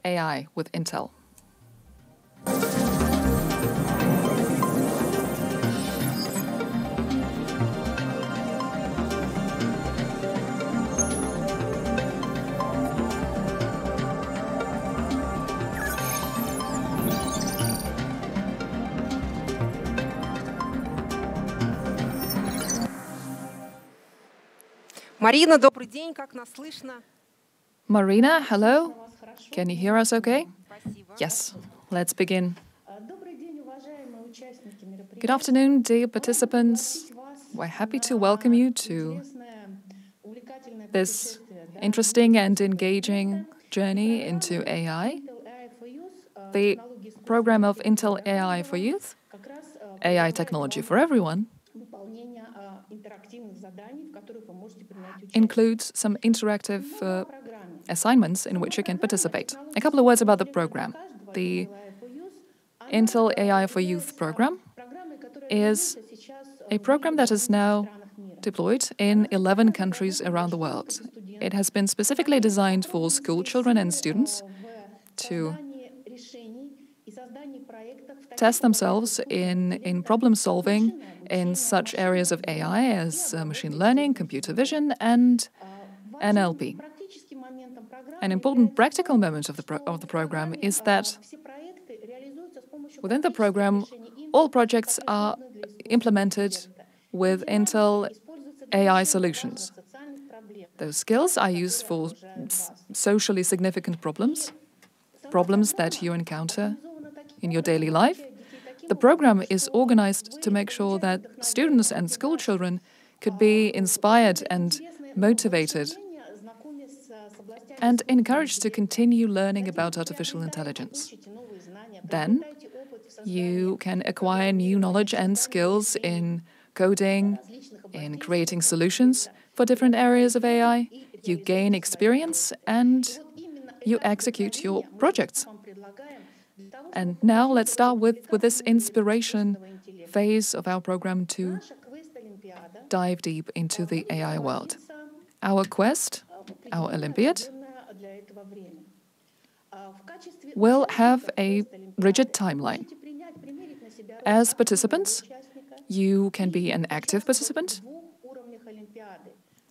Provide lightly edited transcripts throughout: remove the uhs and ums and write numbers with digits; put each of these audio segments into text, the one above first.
AI with Intel. Марина, добрый день, как нас слышно? Marina, hello? Can you hear us okay? Yes, let's begin. Good afternoon, dear participants. We're happy to welcome you to this interesting and engaging journey into AI, the program of Intel AI for Youth, AI technology for everyone, includes some interactive assignments in which you can participate. A couple of words about the program. The Intel AI for Youth program is a program that is now deployed in 11 countries around the world. It has been specifically designed for school children and students to test themselves in problem solving in such areas of AI as machine learning, computer vision, and NLP. An important practical moment of the program is that within the program, all projects are implemented with Intel AI solutions. Those skills are used for socially significant problems that you encounter in your daily life. The program is organized to make sure that students and school children could be inspired and motivated and encouraged to continue learning about artificial intelligence. Then you can acquire new knowledge and skills in coding, in creating solutions for different areas of AI. You gain experience and you execute your projects. And now let's start with this inspiration phase of our program to dive deep into the AI world. Our quest, our Olympiad, will have a rigid timeline. As participants, you can be an active participant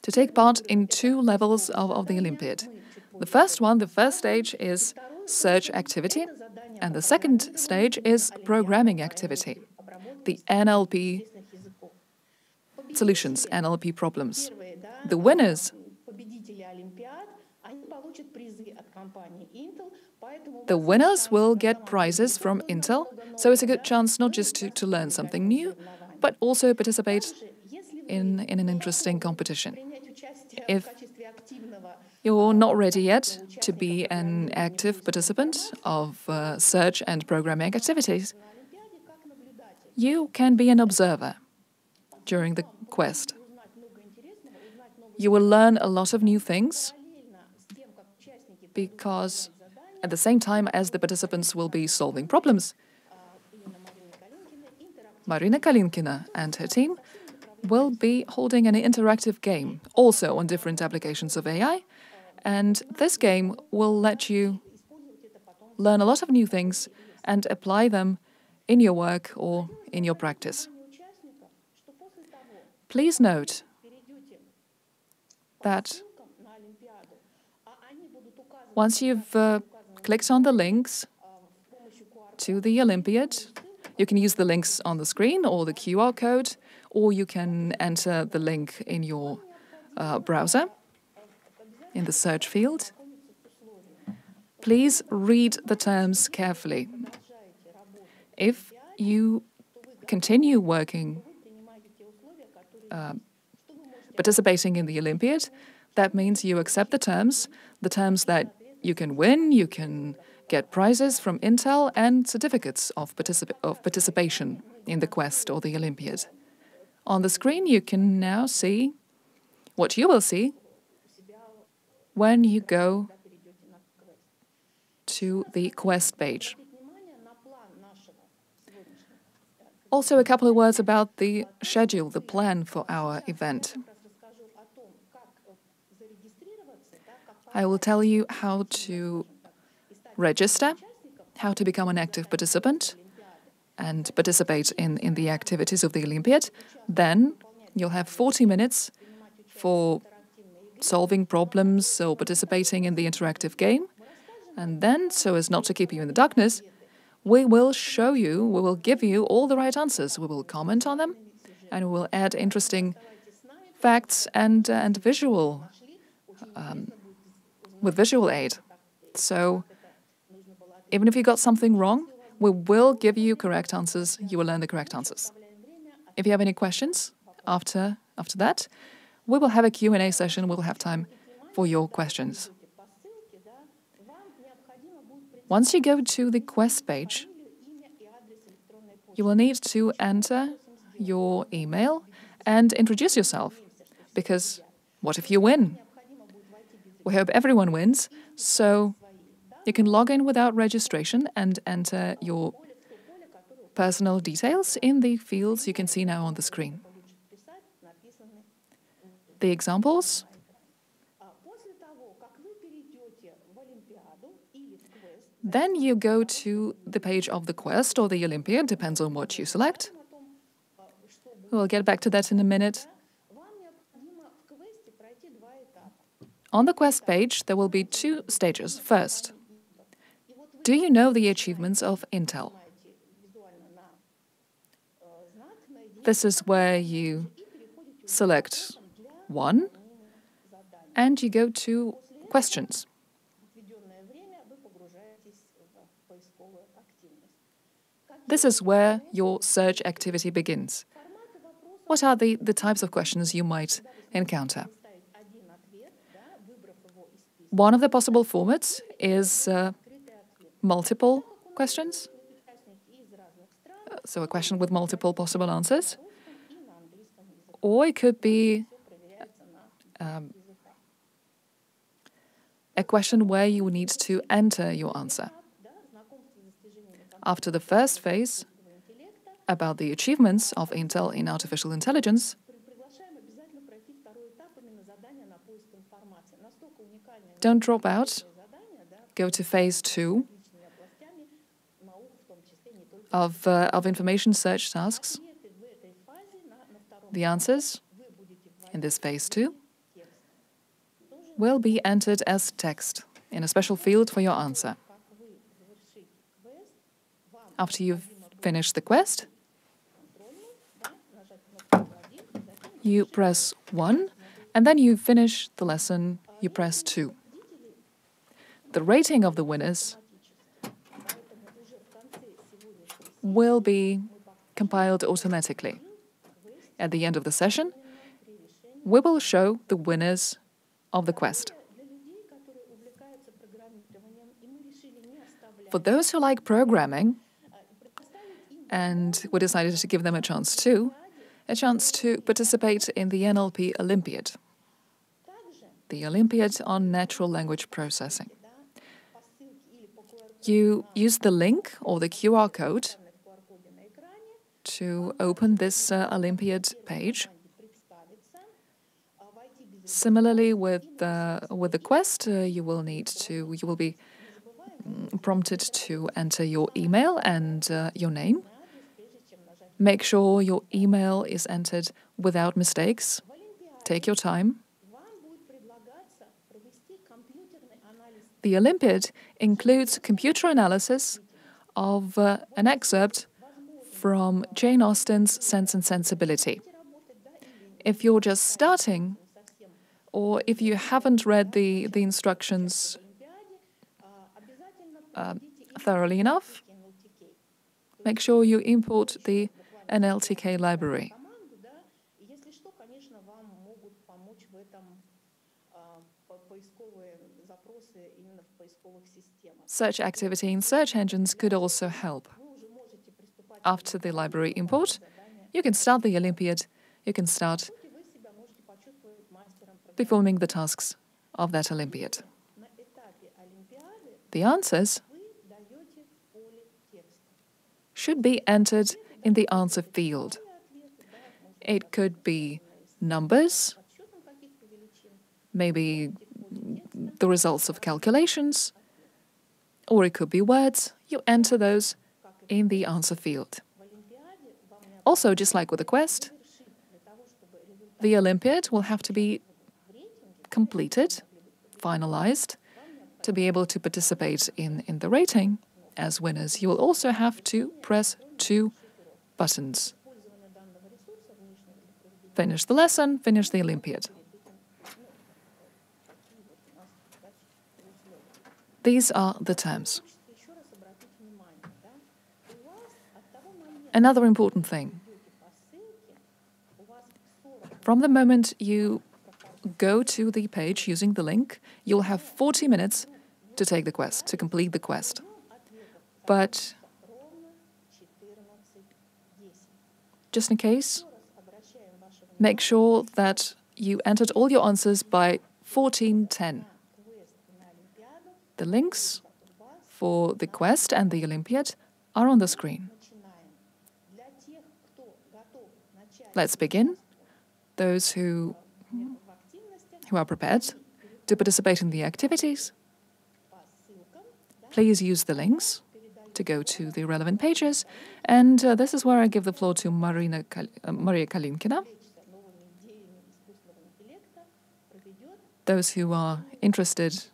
to take part in two levels of the Olympiad. The first stage is search activity, and the second stage is programming activity, the NLP solutions, NLP problems. The winners will get prizes from Intel, so it's a good chance not just to learn something new, but also participate in an interesting competition. If you're not ready yet to be an active participant of search and programming activities, you can be an observer during the quest. You will learn a lot of new things because at the same time as the participants will be solving problems, Marina Kalinkina and her team will be holding an interactive game, also on different applications of AI, and this game will let you learn a lot of new things and apply them in your work or in your practice. Please note that once you've clicked on the links to the Olympiad, you can use the links on the screen or the QR code, or you can enter the link in your browser in the search field. Please read the terms carefully. If you continue working, participating in the Olympiad, that means you accept the terms that you can win, you can get prizes from Intel and certificates of participation in the quest or the Olympiad. On the screen, you can now see what you will see when you go to the quest page. Also, a couple of words about the schedule, the plan for our event. I will tell you how to register, how to become an active participant and participate in the activities of the Olympiad. Then you'll have 40 minutes for solving problems or participating in the interactive game. And then, so as not to keep you in the darkness, we will show you, we will give you all the right answers. We will comment on them, and we will add interesting facts and visual, with visual aid. So even if you got something wrong, we will give you correct answers. You will learn the correct answers. If you have any questions after that, we will have a Q&A session. We'll have time for your questions. Once you go to the quest page, you will need to enter your email and introduce yourself. Because what if you win? We hope everyone wins, so you can log in without registration and enter your personal details in the fields you can see now on the screen. The examples. Then you go to the page of the quest or the Olympiad, depends on what you select. We'll get back to that in a minute. On the quest page, there will be two stages. First, do you know the achievements of Intel? This is where you select one and you go to questions. This is where your search activity begins. What are the types of questions you might encounter? One of the possible formats is multiple questions. So a question with multiple possible answers. Or it could be a question where you need to enter your answer. After the first phase, about the achievements of Intel in artificial intelligence, don't drop out. Go to phase 2 of information search tasks. The answers in this phase 2 will be entered as text in a special field for your answer. After you've finished the quest, you press 1, and then you finish the lesson, you press 2. The rating of the winners will be compiled automatically. At the end of the session, we will show the winners of the quest. For those who like programming, and we decided to give them a chance to participate in the NLP Olympiad, the Olympiad on natural language processing. You use the link or the QR code to open this Olympiad page. Similarly, with the quest, you will be prompted to enter your email and your name. Make sure your email is entered without mistakes. Take your time. The Olympiad includes computer analysis of an excerpt from Jane Austen's Sense and Sensibility. If you're just starting, or if you haven't read the instructions thoroughly enough, make sure you import the NLTK library. Search activity in search engines could also help. After the library import, you can start the Olympiad, you can start performing the tasks of that Olympiad. The answers should be entered in the answer field. It could be numbers, maybe the results of calculations, or it could be words. You enter those in the answer field. Also, just like with the quest, the Olympiad will have to be completed, finalized, to be able to participate in the rating as winners. You will also have to press 2 buttons. Finish the lesson, finish the Olympiad. These are the terms. Another important thing. From the moment you go to the page using the link, you'll have 40 minutes to take the quest, to complete the quest. But just in case, make sure that you entered all your answers by 14:10. The links for the quest and the Olympiad are on the screen. Let's begin. Those who are prepared to participate in the activities, please use the links to go to the relevant pages. And this is where I give the floor to Maria Kalinkina. Those who are interested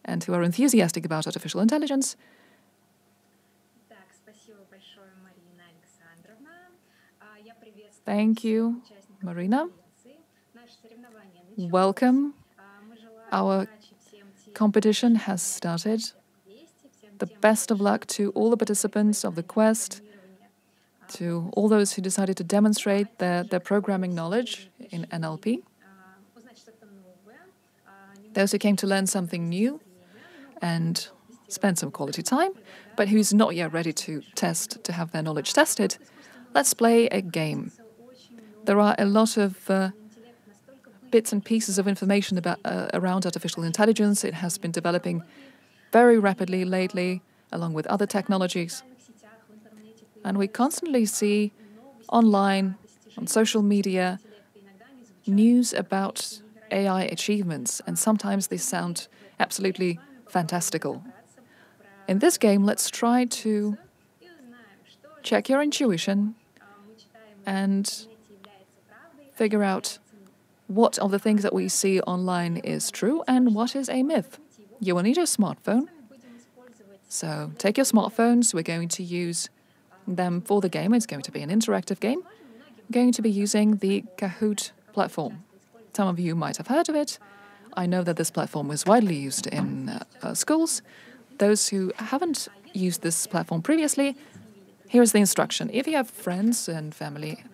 and who are enthusiastic about artificial intelligence. Thank you, Marina. Welcome. Our competition has started. The best of luck to all the participants of the quest, to all those who decided to demonstrate their programming knowledge in NLP, those who came to learn something new and spend some quality time, but who's not yet ready to have their knowledge tested. Let's play a game. There are a lot of bits and pieces of information around artificial intelligence. It has been developing very rapidly lately, along with other technologies. And we constantly see online, on social media, news about AI achievements, and sometimes they sound absolutely fantastical. In this game, let's try to check your intuition and figure out what of the things that we see online is true and what is a myth. You will need your smartphone. So take your smartphones. We're going to use them for the game. It's going to be an interactive game. We're going to be using the Kahoot platform. Some of you might have heard of it. I know that this platform is widely used in schools. Those who haven't used this platform previously, here is the instruction. If you have friends and family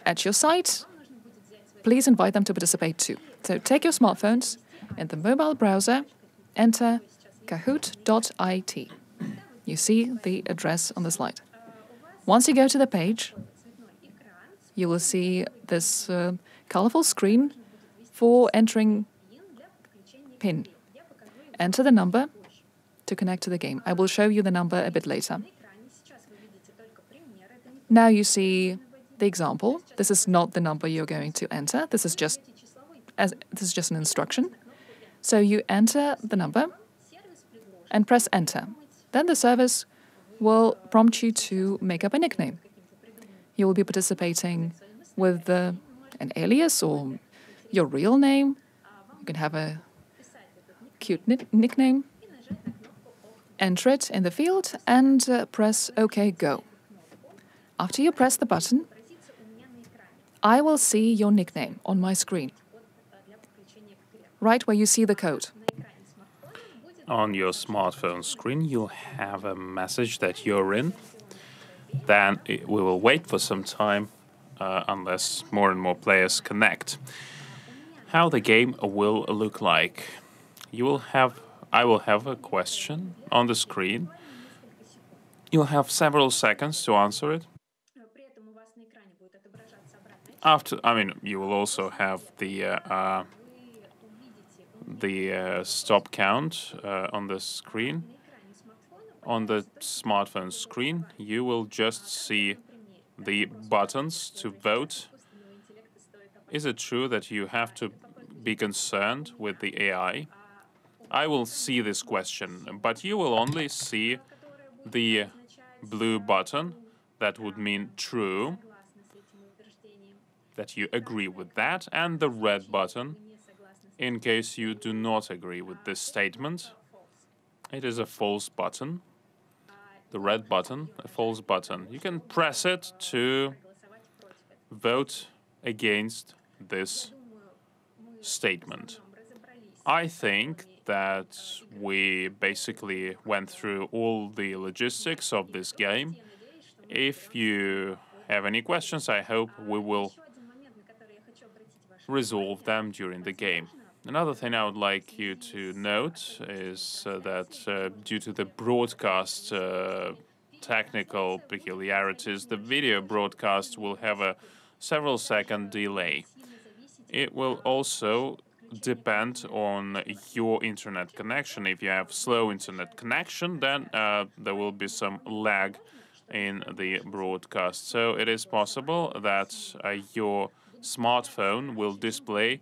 at your site, please invite them to participate too. So take your smartphones, in the mobile browser, enter kahoot.it. You see the address on the slide. Once you go to the page, you will see this colorful screen for entering PIN. Enter the number to connect to the game. I will show you the number a bit later. Now you see the example. This is not the number you're going to enter. This is just an instruction. So you enter the number and press enter. Then the service will prompt you to make up a nickname. You will be participating with an alias or your real name. You can have a cute nickname. Enter it in the field and press OK, go. After you press the button, I will see your nickname on my screen, right where you see the code. On your smartphone screen, you'll have a message that you're in. Then we will wait for some time unless more and more players connect. How the game will look like. I will have a question on the screen. You'll have several seconds to answer it. You will also have the stop count on the screen. On the smartphone screen, you will just see the buttons to vote. Is it true that you have to be concerned with the AI? I will see this question, but you will only see the blue button. That would mean true, that you agree with that, and the red button in case you do not agree with this statement. It is a false button. The red button, a false button. You can press it to vote against this statement. I think that we basically went through all the logistics of this game. If you have any questions, I hope we will resolve them during the game. Another thing I would like you to note is that due to the broadcast technical peculiarities, the video broadcast will have a several-second delay. It will also depend on your internet connection. If you have slow internet connection, then there will be some lag in the broadcast. So it is possible that your smartphone will display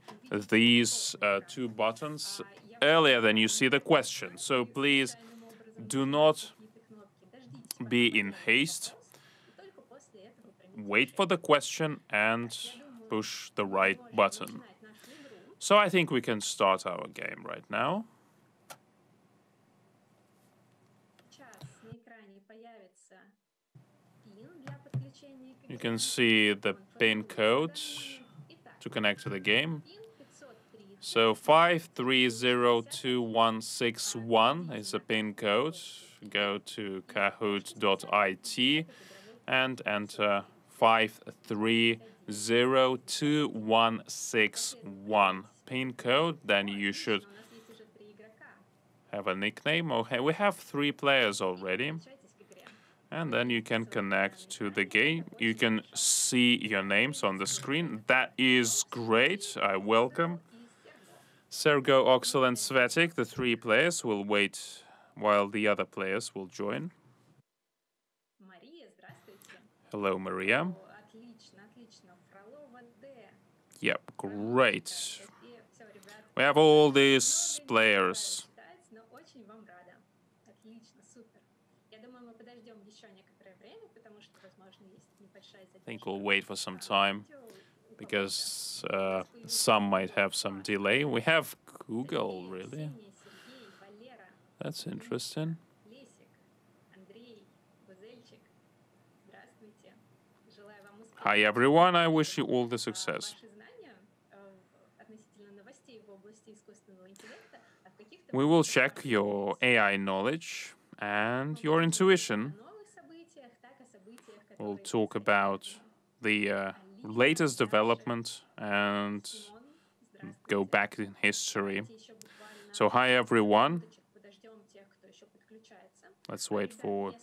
these two buttons earlier than you see the question. So please do not be in haste. Wait for the question and push the right button. So I think we can start our game right now. You can see the PIN code to connect to the game. So 5302161 is the PIN code. Go to kahoot.it and enter 5302161 PIN code. Then you should have a nickname. Okay, we have 3 players already. And then you can connect to the game. You can see your names on the screen. That is great. I welcome Sergo, Oxel, and Svetik. The 3 players will wait while the other players will join. Hello, Maria. Yep, great. We have all these players. I think we'll wait for some time because some might have some delay. We have Google, really? That's interesting. Hi, everyone. I wish you all the success. We will check your AI knowledge and your intuition. We'll talk about the latest development and go back in history. So, hi, everyone. Let's wait for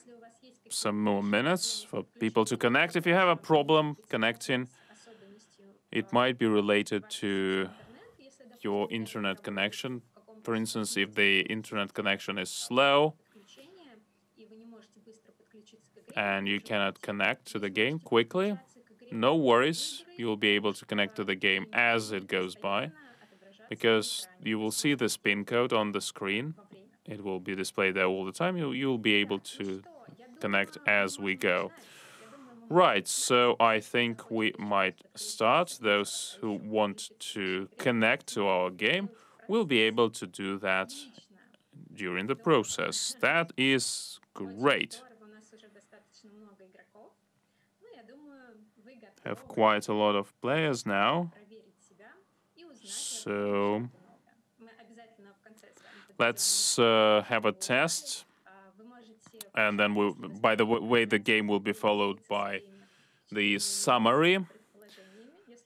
some more minutes for people to connect. If you have a problem connecting, it might be related to your internet connection. For instance, if the internet connection is slow and you cannot connect to the game quickly, no worries. You'll be able to connect to the game as it goes by, because you will see this PIN code on the screen. It will be displayed there all the time. You'll be able to connect as we go. Right, so I think we might start. Those who want to connect to our game will be able to do that during the process. That is great. Have quite a lot of players now. So let's have a test. And then, by the way, the game will be followed by the summary.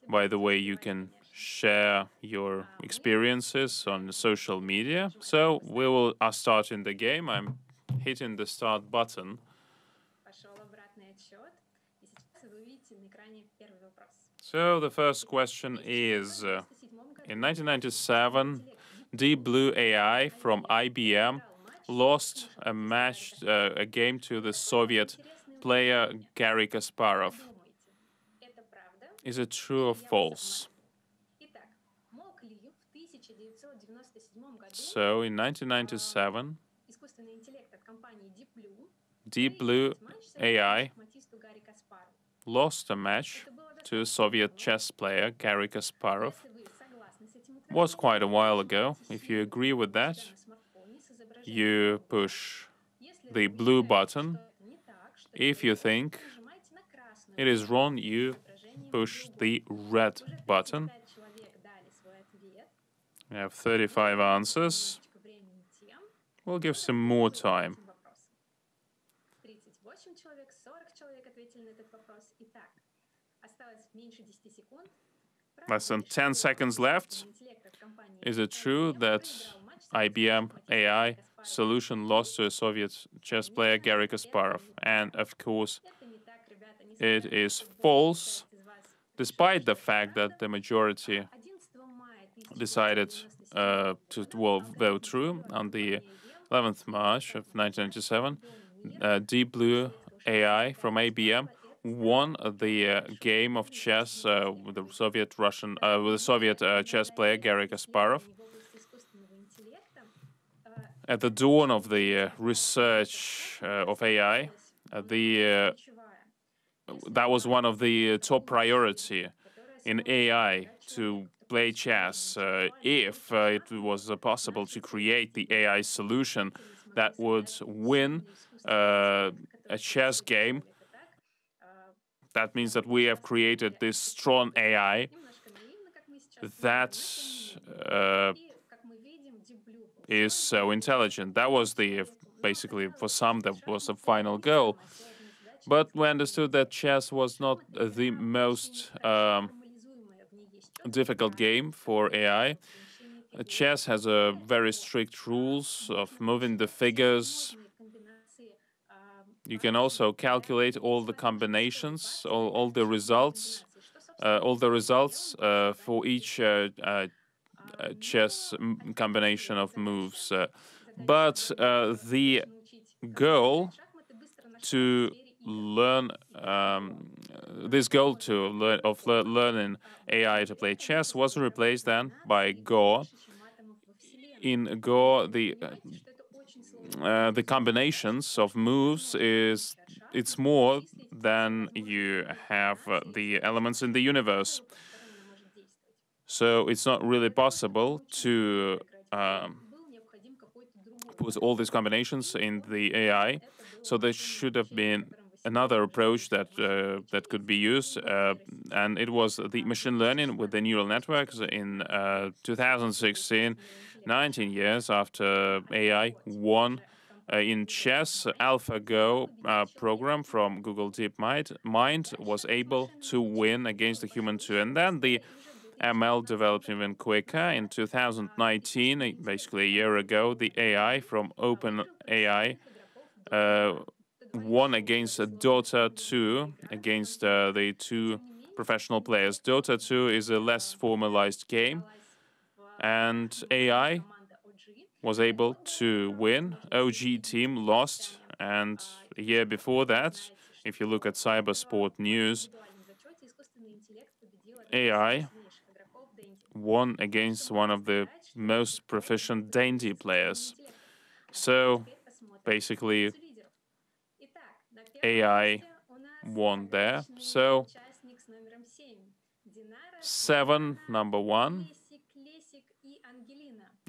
By the way, you can share your experiences on social media. So we will start in the game. I'm hitting the start button. So the first question is, in 1997, Deep Blue AI from IBM lost a game to the Soviet player Garry Kasparov. Is it true or false? So in 1997, Deep Blue AI lost a match to a Soviet chess player, Garry Kasparov. Was quite a while ago. If you agree with that, you push the blue button. If you think it is wrong, you push the red button. We have 35 answers. We'll give some more time. Less than 10 seconds left. Is it true that IBM AI solution lost to a Soviet chess player, Garry Kasparov? And of course, it is false, despite the fact that the majority decided to vote true. On the 11th March of 1997, Deep Blue AI from IBM won the game of chess with the Soviet chess player Garry Kasparov. At the dawn of the research of AI, that was one of the top priority in AI to play chess. If it was possible to create the AI solution that would win a chess game, that means that we have created this strong AI that is so intelligent. That was basically, for some, that was the final goal. But we understood that chess was not the most difficult game for AI. Chess has a very strict rules of moving the figures. You can also calculate all the combinations, all the results for each chess combination of moves. But the goal to learn learning AI to play chess was replaced then by Go. In Go, the combinations of moves it's more than you have the elements in the universe. So it's not really possible to put all these combinations in the AI. So there should have been another approach that could be used, and it was the machine learning with the neural networks in 2016, 19 years after AI won in chess. AlphaGo program from Google DeepMind was able to win against the human too, and then the ML developed even quicker. In 2019, basically a year ago, the AI from OpenAI won against Dota 2, against the two professional players. Dota 2 is a less formalized game, and AI was able to win. OG team lost, and a year before that, if you look at Cybersport News, AI won against one of the most proficient dainty players. So basically, AI won there. So 7, number 1.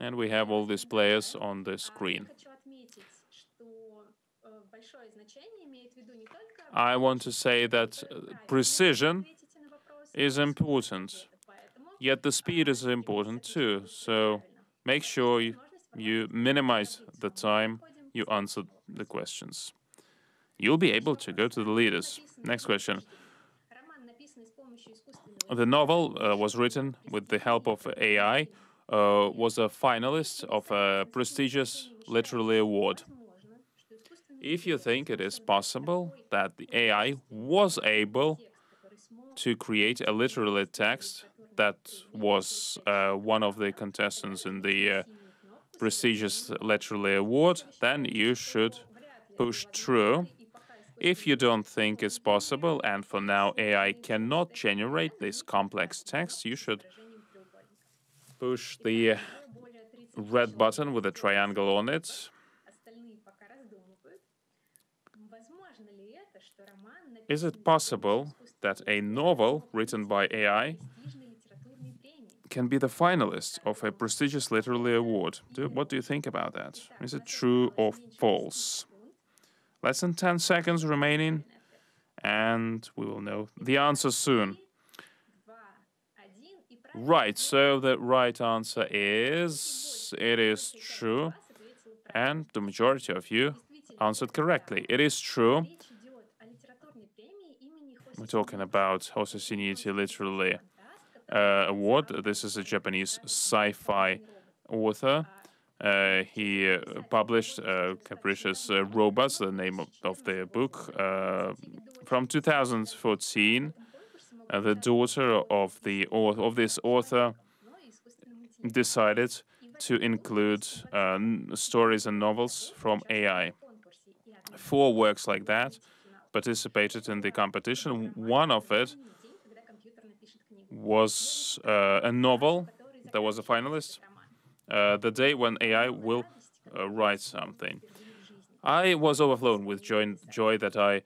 And we have all these players on the screen. I want to say that precision is important, yet the speed is important too. So make sure you minimize the time you answer the questions. You'll be able to go to the leaders. Next question. The novel was written with the help of AI, was a finalist of a prestigious literary award. If you think it is possible that the AI was able to create a literary text that was one of the contestants in the prestigious literary award, then you should push true. If you don't think it's possible, and for now AI cannot generate this complex text, you should push the red button with a triangle on it. Is it possible that a novel written by AI can be the finalist of a prestigious literary award? What do you think about that? Is it true or false? Less than 10 seconds remaining, and we will know the answer soon. Right, so the right answer is it is true, and the majority of you answered correctly. It is true. We're talking about Hosei Literary Award. This is a Japanese sci-fi author. He published Capricious Robots, the name of the book, from 2014. The daughter of this author decided to include stories and novels from AI. 4 works like that participated in the competition. One of it was a novel that was a finalist, The Day When AI Will Write Something. I was overflown with joy that I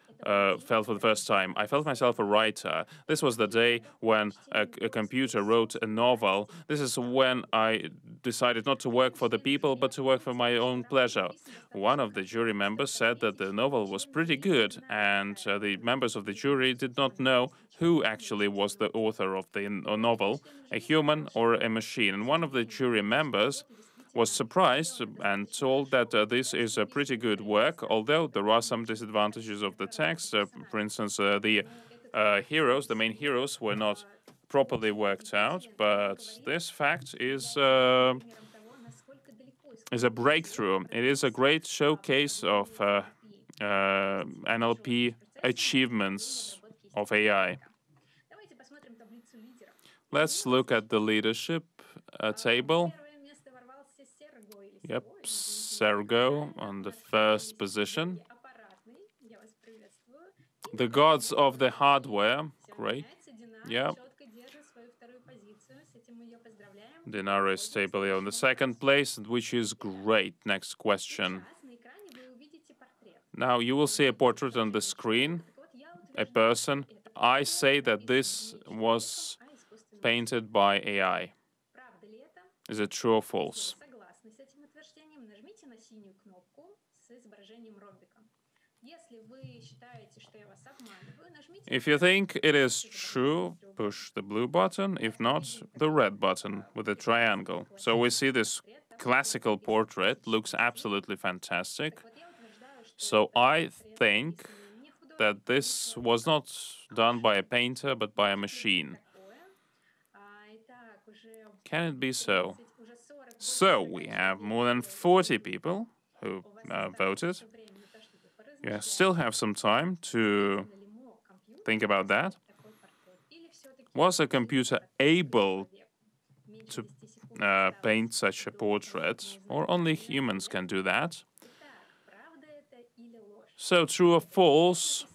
felt for the first time. I felt myself a writer. This was the day when a computer wrote a novel. This is when I decided not to work for the people, but to work for my own pleasure. One of the jury members said that the novel was pretty good, and the members of the jury did not know who actually was the author of the novel, a human or a machine. And one of the jury members was surprised and told that this is a pretty good work, although there are some disadvantages of the text. For instance, the main heroes, were not properly worked out. But this fact is a breakthrough. It is a great showcase of NLP achievements of AI. Let's look at the leadership table. Yep, Sergo on the first position. The gods of the hardware, great. Yeah. Dinara is stably on the second place, which is great. Next question. Now you will see a portrait on the screen, a person. I say that this was painted by AI. Is it true or false? If you think it is true, push the blue button. If not, the red button with the triangle. So we see this classical portrait, looks absolutely fantastic. So I think that this was not done by a painter, but by a machine. Can it be so? So we have more than 40 people who voted. You still have some time to think about that. Was a computer able to paint such a portrait, or only humans can do that? So true or false?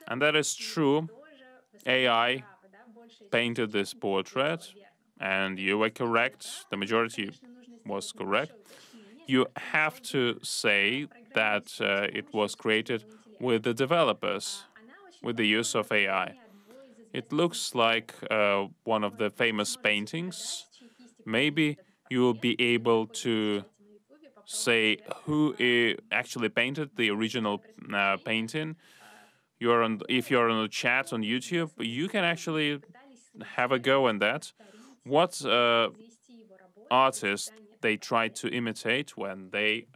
And that is true. AI painted this portrait, and you were correct. The majority was correct. You have to say that it was created with the developers, with the use of AI. It looks like one of the famous paintings. Maybe you will be able to say who actually painted the original painting. If you're on the chat on YouTube, you can actually have a go on that. What artist they tried to imitate when they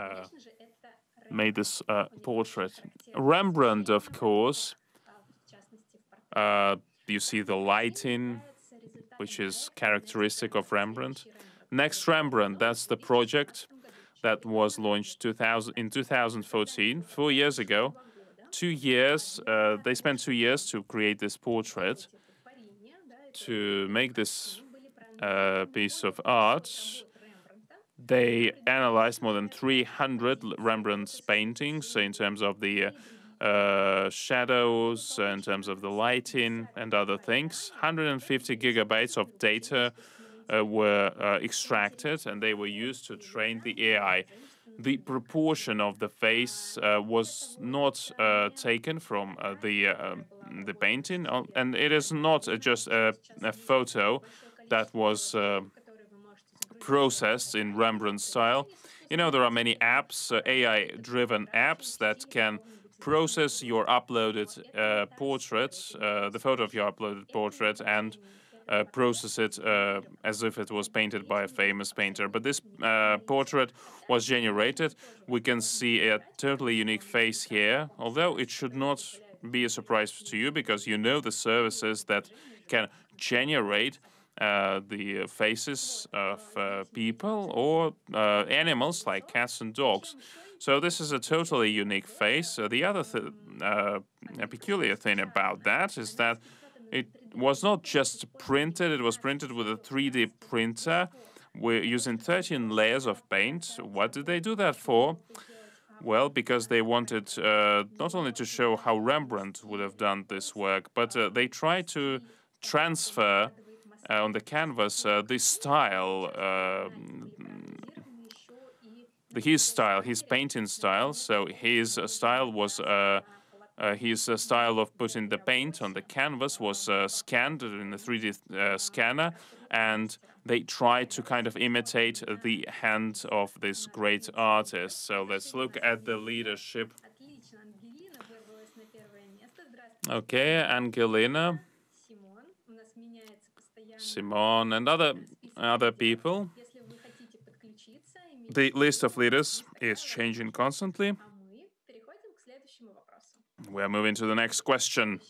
made this portrait? Rembrandt, of course. You see the lighting, which is characteristic of Rembrandt. Next Rembrandt, that's the project that was launched in 2014, 4 years ago. 2 years, they spent 2 years to create this portrait. To make this piece of art, they analyzed more than 300 Rembrandt's paintings in terms of the shadows, in terms of the lighting and other things. 150 gigabytes of data were extracted, and they were used to train the AI. The proportion of the face was not taken from the painting, and it is not just a photo that was processed in Rembrandt style. You know, there are many apps, AI-driven apps that can process your uploaded portrait, the photo of your uploaded portrait, and process it as if it was painted by a famous painter. But this portrait was generated. We can see a totally unique face here, although it should not be a surprise to you because you know the services that can generate the faces of people or animals like cats and dogs. So this is a totally unique face. The other a peculiar thing about that is that it was not just printed, it was printed with a 3D printer. We're using 13 layers of paint. What did they do that for? Well, because they wanted not only to show how Rembrandt would have done this work, but they tried to transfer on the canvas the style, his painting style. So his style was his style of putting the paint on the canvas was scanned in a 3D scanner, and they tried to kind of imitate the hand of this great artist. So let's look at the leadership. Okay, Angelina, Simon, and other people. The list of leaders is changing constantly. We're moving to the next question.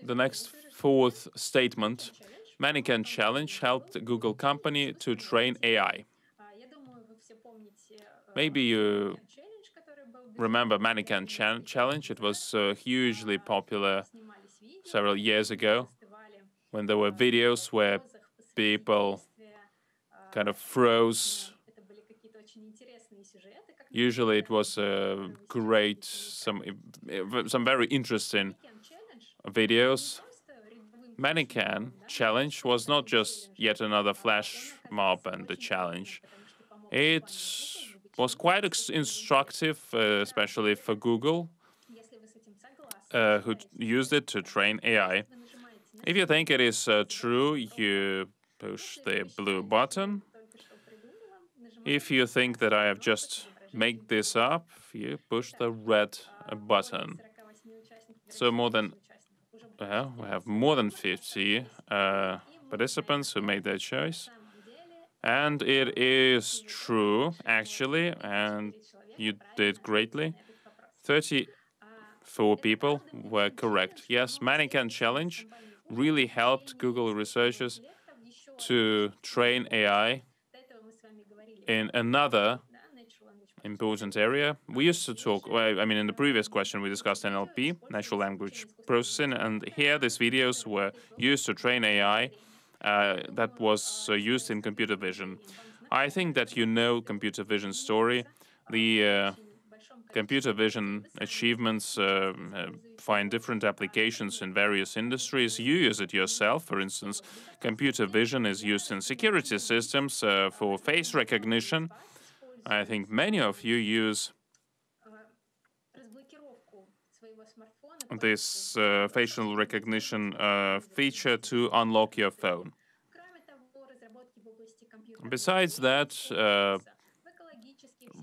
The next fourth statement. Mannequin Challenge helped Google company to train AI. Maybe you remember Mannequin Challenge. It was hugely popular several years ago when there were videos where people kind of froze. Usually it was great, some very interesting videos. Mannequin Challenge was not just yet another flash mob and a challenge. It was quite instructive, especially for Google, who used it to train AI. If you think it is true, you push the blue button. If you think that I have just made this up, you push the red button. So we have more than 50 participants who made their choice. And it is true, actually, and you did greatly. 34 people were correct. Yes, Mannequin Challenge really helped Google researchers to train AI in another important area. We used to talk, in the previous question we discussed NLP, natural language processing, and here these videos were used to train AI that was used in computer vision. I think that you know computer vision story. The computer vision achievements find different applications in various industries. You use it yourself. For instance, computer vision is used in security systems for face recognition. I think many of you use this facial recognition feature to unlock your phone. Besides that,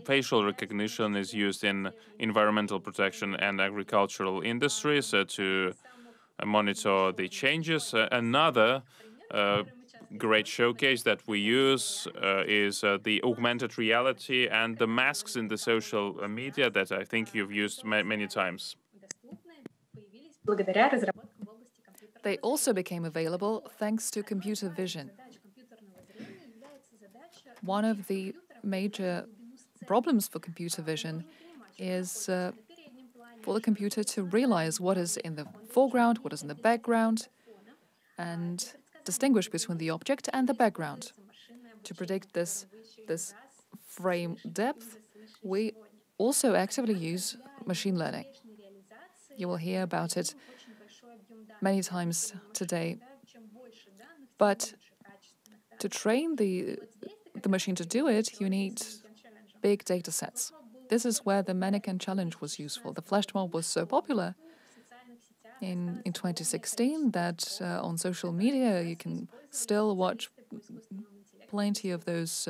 facial recognition is used in environmental protection and agricultural industries to monitor the changes. Another great showcase that we use is the augmented reality and the masks in the social media that I think you've used many times. They also became available thanks to computer vision. One of the major problems for computer vision is for the computer to realize what is in the foreground, what is in the background, and distinguish between the object and the background. To predict this frame depth, we also actively use machine learning. You will hear about it many times today. But to train the machine to do it, you need big data sets. This is where the mannequin challenge was useful. The flash mob was so popular in 2016 that on social media you can still watch plenty of those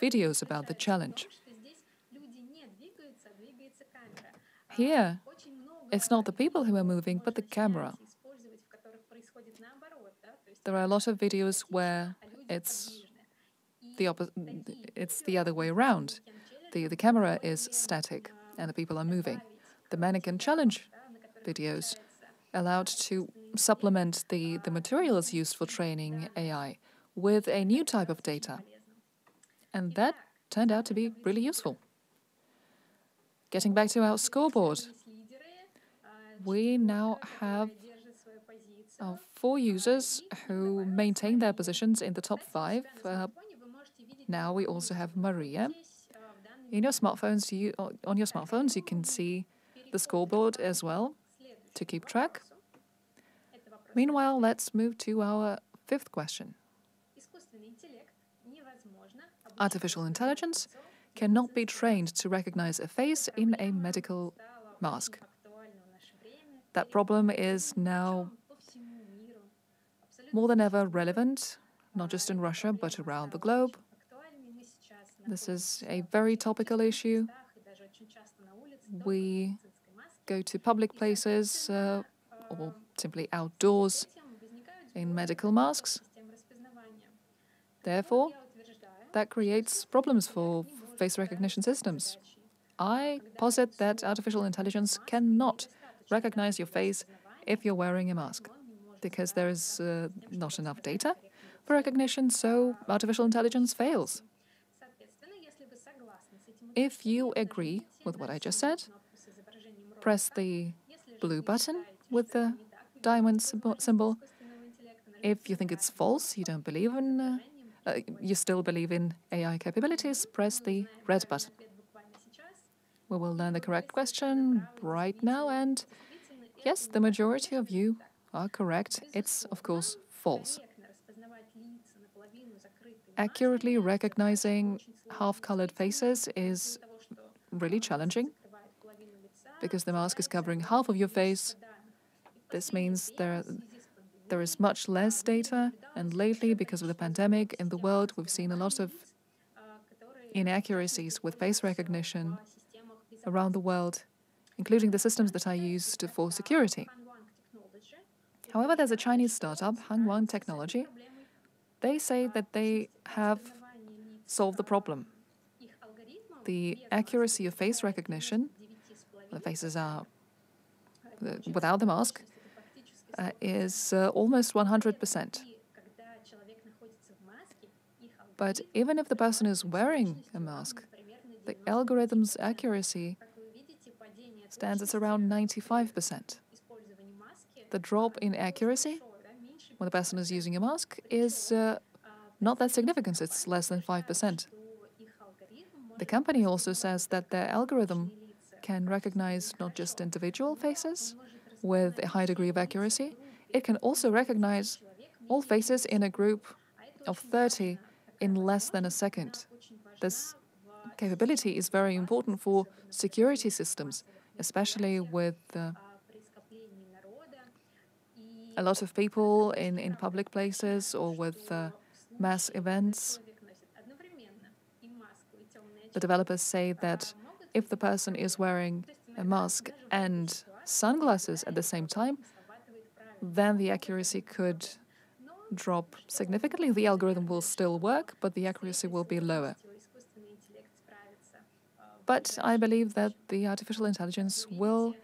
videos about the challenge. Here, it's not the people who are moving, but the camera. There are a lot of videos where it's the other way around. The camera is static and the people are moving. The mannequin challenge videos allowed to supplement the materials used for training AI with a new type of data. And that turned out to be really useful. Getting back to our scoreboard, we now have 4 users who maintain their positions in the top 5. Now we also have Maria. On your smartphones, you can see the scoreboard as well to keep track. Meanwhile, let's move to our 5th question. Artificial intelligence cannot be trained to recognize a face in a medical mask. That problem is now more than ever relevant, not just in Russia, but around the globe. This is a very topical issue. We go to public places or simply outdoors in medical masks. Therefore, that creates problems for face recognition systems. I posit that artificial intelligence cannot recognize your face if you're wearing a mask, because there is not enough data for recognition, so artificial intelligence fails. If you agree with what I just said, press the blue button with the diamond symbol. If you think it's false, you don't believe in, you still believe in AI capabilities, press the red button. We will learn the correct question right now, and yes, the majority of you are correct. It's, of course, false. Accurately recognizing half-colored faces is really challenging because the mask is covering half of your face. This means there is much less data, and lately, because of the pandemic in the world, we've seen a lot of inaccuracies with face recognition around the world, including the systems that are used for security. However, there's a Chinese startup, Hangwang Technology. They say that they have solved the problem. The accuracy of face recognition, the faces are without the mask, is almost 100%. But even if the person is wearing a mask, the algorithm's accuracy stands at around 95%. The drop in accuracy when the person is using a mask is not that significant, it's less than 5%. The company also says that their algorithm can recognize not just individual faces with a high degree of accuracy, it can also recognize all faces in a group of 30 in less than a second. This capability is very important for security systems, especially with a lot of people in public places or with mass events. The developers say that if the person is wearing a mask and sunglasses at the same time, then the accuracy could drop significantly. The algorithm will still work, but the accuracy will be lower. But I believe that the artificial intelligence will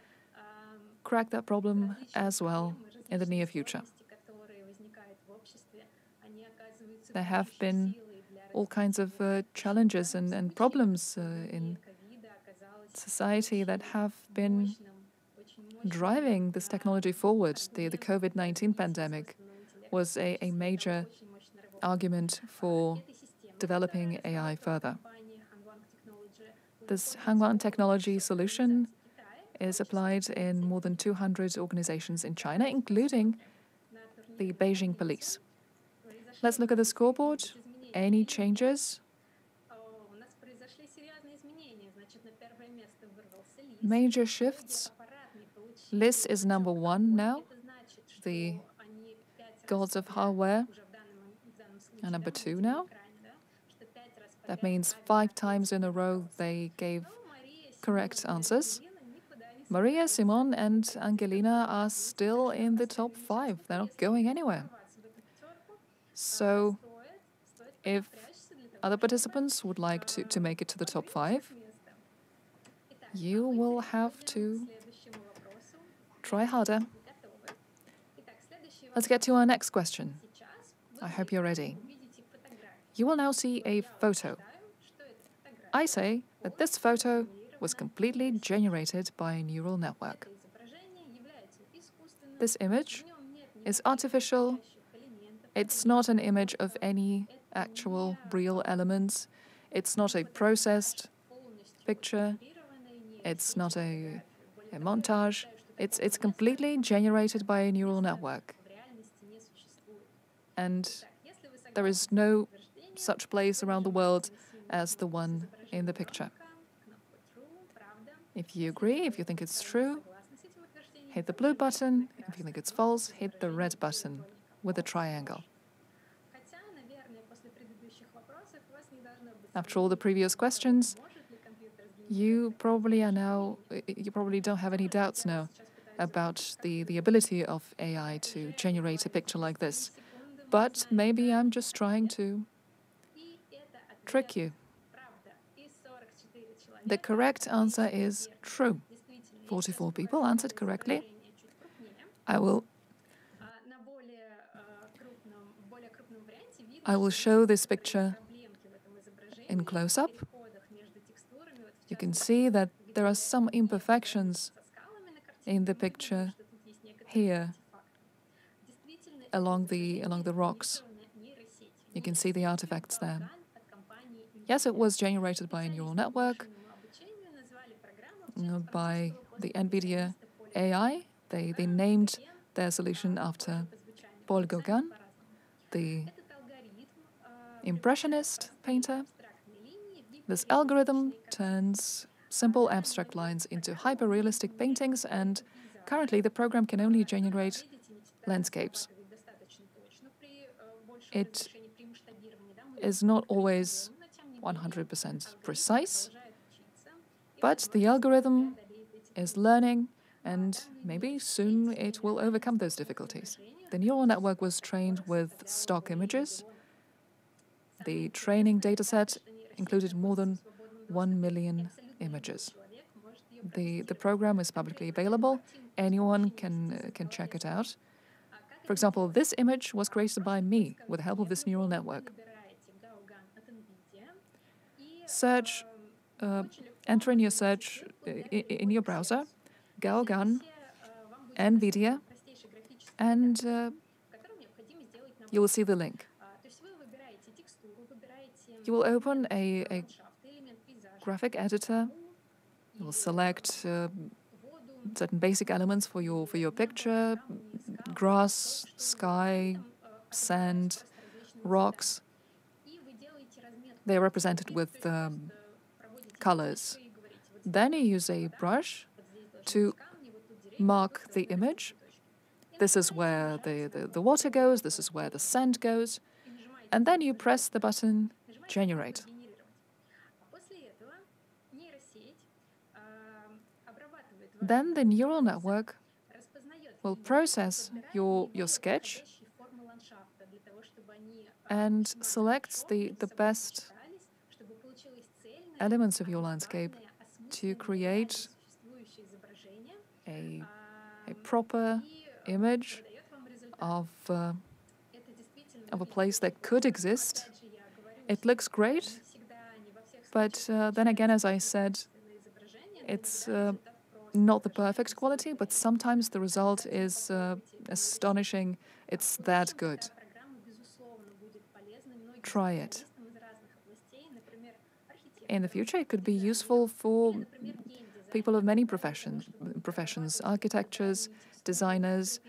crack that problem as well in the near future. There have been all kinds of challenges and problems in society that have been driving this technology forward. The COVID-19 pandemic was a major argument for developing AI further. This Hangwang technology solution is applied in more than 200 organizations in China, including the Beijing police. Let's look at the scoreboard. Any changes? У нас произошли серьезные изменения. Значит, на первое место вырвался лис. Major shifts. Lis is number 1 now. Это значит, что The они 5 раз gods of hardware уже в данном случае, are number да, 2 на now. экране, да, что 5 раз That подряд means правильно 5 times in a row they gave Ну, Мария, correct Симона и answers. Ангелина никуда не Maria, Simon, and Angelina are still in the top 5. They're not going anywhere. сорваться в эту пятерку. So, Стоит if поднапрячься для того, other participants would like to make it to the top 5, места. Итак, you will have to к следующему вопросу. try harder. Готовы? Итак, следующий Let's get to our next question. сейчас. I hope you're ready. Увидите фотографию. You will now see a photo. Что это фотография? I say that this photo was completely generated by a neural network. Изображение является искусственным. This image В нем нет is artificial. никаких элементов. It's not an image of any actual real elements. It's not a processed Полностью picture. генерированное, It's not a montage. It's completely generated by a neural network. в реальности не существует. And Если вы there согласны is no с утверждением, such place around the world as the one in the picture. кнопку true, правда. If you agree, if you think it's true, Согласны с этим утверждением? hit the blue button. If you think it's false, hit the red button with a triangle. Хотя, наверное, после предыдущих вопросов у вас не должно быть After all the previous questions, может ли компьютер сгенерировать. you probably don't have any doubts now about the ability of AI to generate a picture like this. But maybe I'm just trying to И это ответ trick you. правда. И 44 человека The correct answer is true. действительно 44 people answered correctly. изображение чуть крупнее. I will На более крупном варианте видно, I will show this picture проблемки в этом изображении, in close-up. в переходах между текстурами. Вот в You can частности, see that there are some imperfections со скалами на картине, in the мы видим, picture что тут есть некоторые here артефакты. Действительно, along это the rocks. изображение нейросетью. You can see the artifacts there. Ган от компании Yes, it was generated by a neural network, машинному обучению назвали программу в честь by французского the после NVIDIA Поля AI. They named their solution after по звучанию Paul написали Gauguin, по-разному. the Этот алгоритм impressionist painter. абстрактные линии в This гиперреалистичные algorithm картины. turns simple abstract lines into hyper-realistic paintings, and currently the program can only generate Видите, не всегда landscapes. срабатывает достаточно точно при большем It разрешении, при масштабировании, да, мы is not always но тем не менее 100% алгоритм precise, продолжает учиться и but the algorithm преодолеет эти is learning, and maybe soon it will overcome those difficulties. The neural network was trained with stock images. The training dataset included more than 1 million images. человек может ее The program is publicly available. Anyone can check it out. For example, this image was created by me with the help of this neural network. выбираете Гауган от NVIDIA и Search, enter in your search in your browser, Gauguin, вам будет NVIDIA, простейший графический and который необходимо сделать нам. you will see the link. То есть вы выбираете текстуру, выбираете You will open a ландшафт, элемент пейзажа, graphic editor. You will select воду, certain basic elements for your picture: grass, sky, sand, rocks. и вы делаете разметку. They're represented with Проводите colors. и говорите, вот Then you use a brush здесь должны to быть камни, вот тут деревья, mark the image. This is where the water goes, this is where the sand goes, и нажимаете and then you press the button Generate. генерировать. После этого нейросеть обрабатывает Then the neural network распознает will process your sketch подходящие формы ландшафта для того, чтобы они and selects the best сочетались, чтобы получилось цельное, elements of your landscape to осмысленное, create существующее изображение a proper image дает вам результат. Это действительно of a place that could exist. опять же, я говорю, It looks great, всегда не во всех but then again, as I said, изображениях it's результат просто. not the perfect quality, but sometimes the result is astonishing. It's that good. Программа, безусловно, будет полезна многим Try it. специалистам из разных областей, например, In the future, it could be useful for геймдизайн, people of many professions, architectures, designers,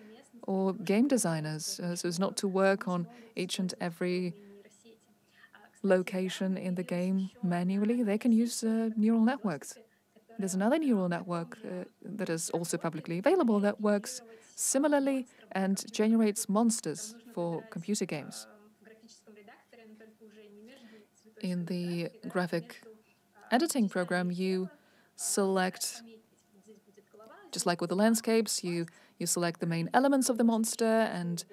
or game designers, so as not to work on each and every location in the game manually. They can use neural networks. There's another neural network that is also publicly available that works similarly and generates monsters for computer games. In the graphic editing program, you select, just like with the landscapes, you select the main elements of the monster and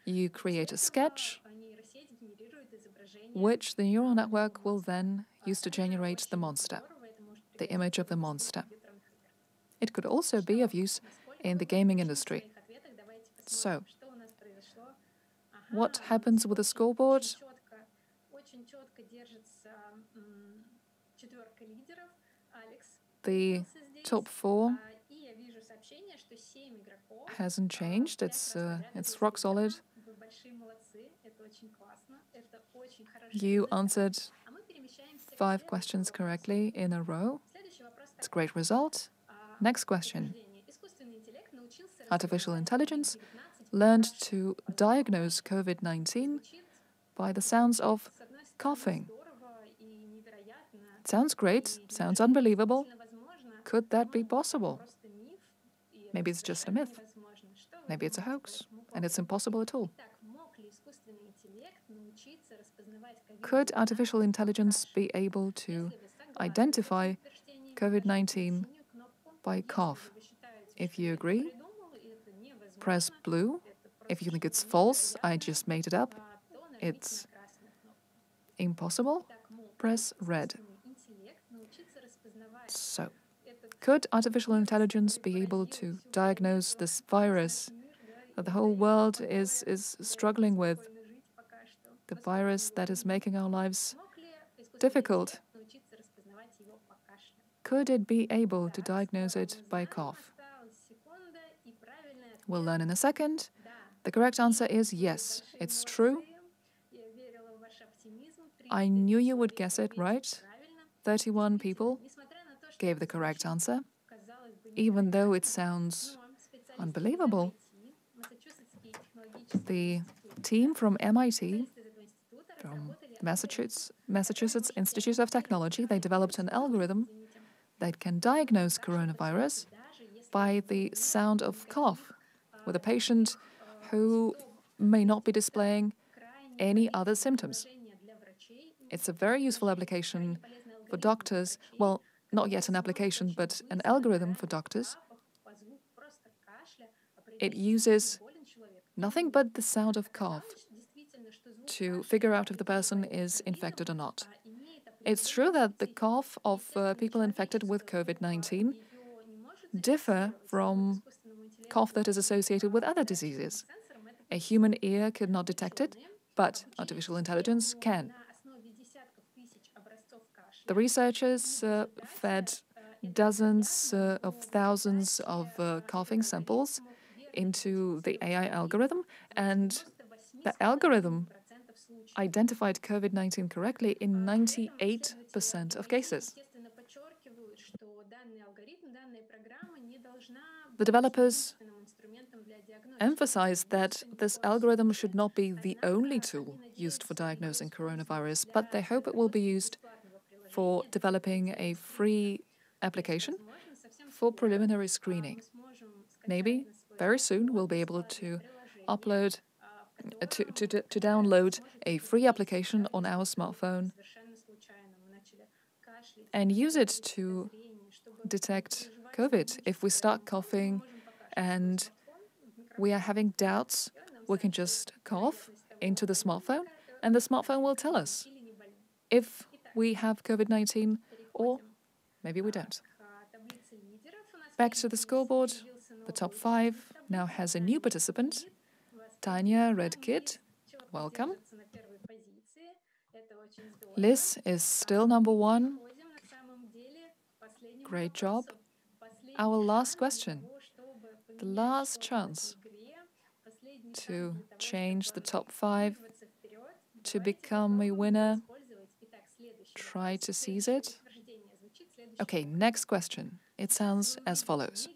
you create a sketch, which the neural network will then use to generate the monster, the image of the monster. It could also be of use in the gaming industry. So, what happens with the scoreboard? The top four hasn't changed. It's rock solid. You answered 5 questions correctly in a row. It's a great result. Next question. Artificial intelligence learned to diagnose COVID-19 by the sounds of coughing. It sounds great, sounds unbelievable. Could that be possible? Maybe it's just a myth. Maybe it's a hoax, and it's impossible at all. Could artificial intelligence be able to identify COVID-19 by cough? If you agree, press blue. If you think it's false, I just made it up, it's impossible, press red. So, could artificial intelligence be able to diagnose this virus that the whole world is struggling with? The virus that is making our lives difficult. Could it be able to diagnose it by cough? We'll learn in a second. The correct answer is yes, it's true. I knew you would guess it right. 31 people gave the correct answer, even though it sounds unbelievable. The team from MIT, from Massachusetts Institute of Technology, they developed an algorithm that can diagnose coronavirus by the sound of cough with a patient who may not be displaying any other symptoms. It's a very useful application for doctors. Well, not yet an application, but an algorithm for doctors. It uses nothing but the sound of cough to figure out if the person is infected or not. It's true that the cough of people infected with COVID-19 differ from cough that is associated with other diseases. A human ear could not detect it, but artificial intelligence can. The researchers fed dozens of thousands of coughing samples into the AI algorithm, and the algorithm identified COVID-19 correctly in 98% of cases. The developers emphasized that this algorithm should not be the only tool used for diagnosing coronavirus, but they hope it will be used for developing a free application for preliminary screening. Maybe very soon we'll be able to upload, to download a free application on our smartphone and use it to detect COVID. If we start coughing and we are having doubts, we can just cough into the smartphone and the smartphone will tell us if we have COVID-19 or maybe we don't. Back to the scoreboard. The top 5 now has a new participant, Tanya, red kid. Welcome. Liz is still number 1. Great job. Our last question. The last chance to change the top 5 to become a winner. Try to seize it. Okay, next question. It sounds as follows.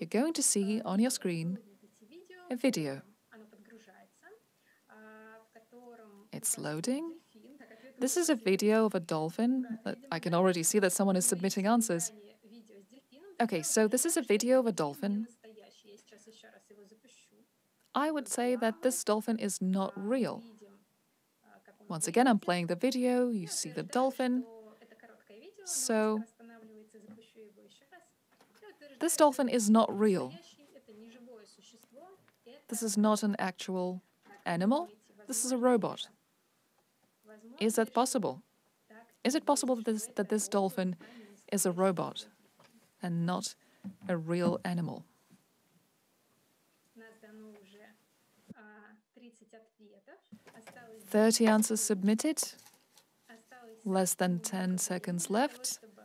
You're going to see on your screen a video. оно подгружается, в котором It's loading. дельфин, так, ответы This уже is a пошли. video of a dolphin. I can already see that someone is submitting answers. Ранее видео с дельфином. Okay, so this is a video of a dolphin. Настоящий. Я сейчас еще раз его запущу. I would say that this dolphin is not real. Видим, как он Once again, I'm playing the video. You see the dolphin. что это короткое видео, So, оно останавливается, запущу его еще раз. И утверждает, this dolphin is not real. настоящий, это не живое существо, это This is not an actual animal. This is a robot. Is that possible? Is it possible that this dolphin is a robot and not a real animal? У нас дано уже 30 ответов. Осталось 30 answers submitted. осталось Less than 10 seconds left. чтобы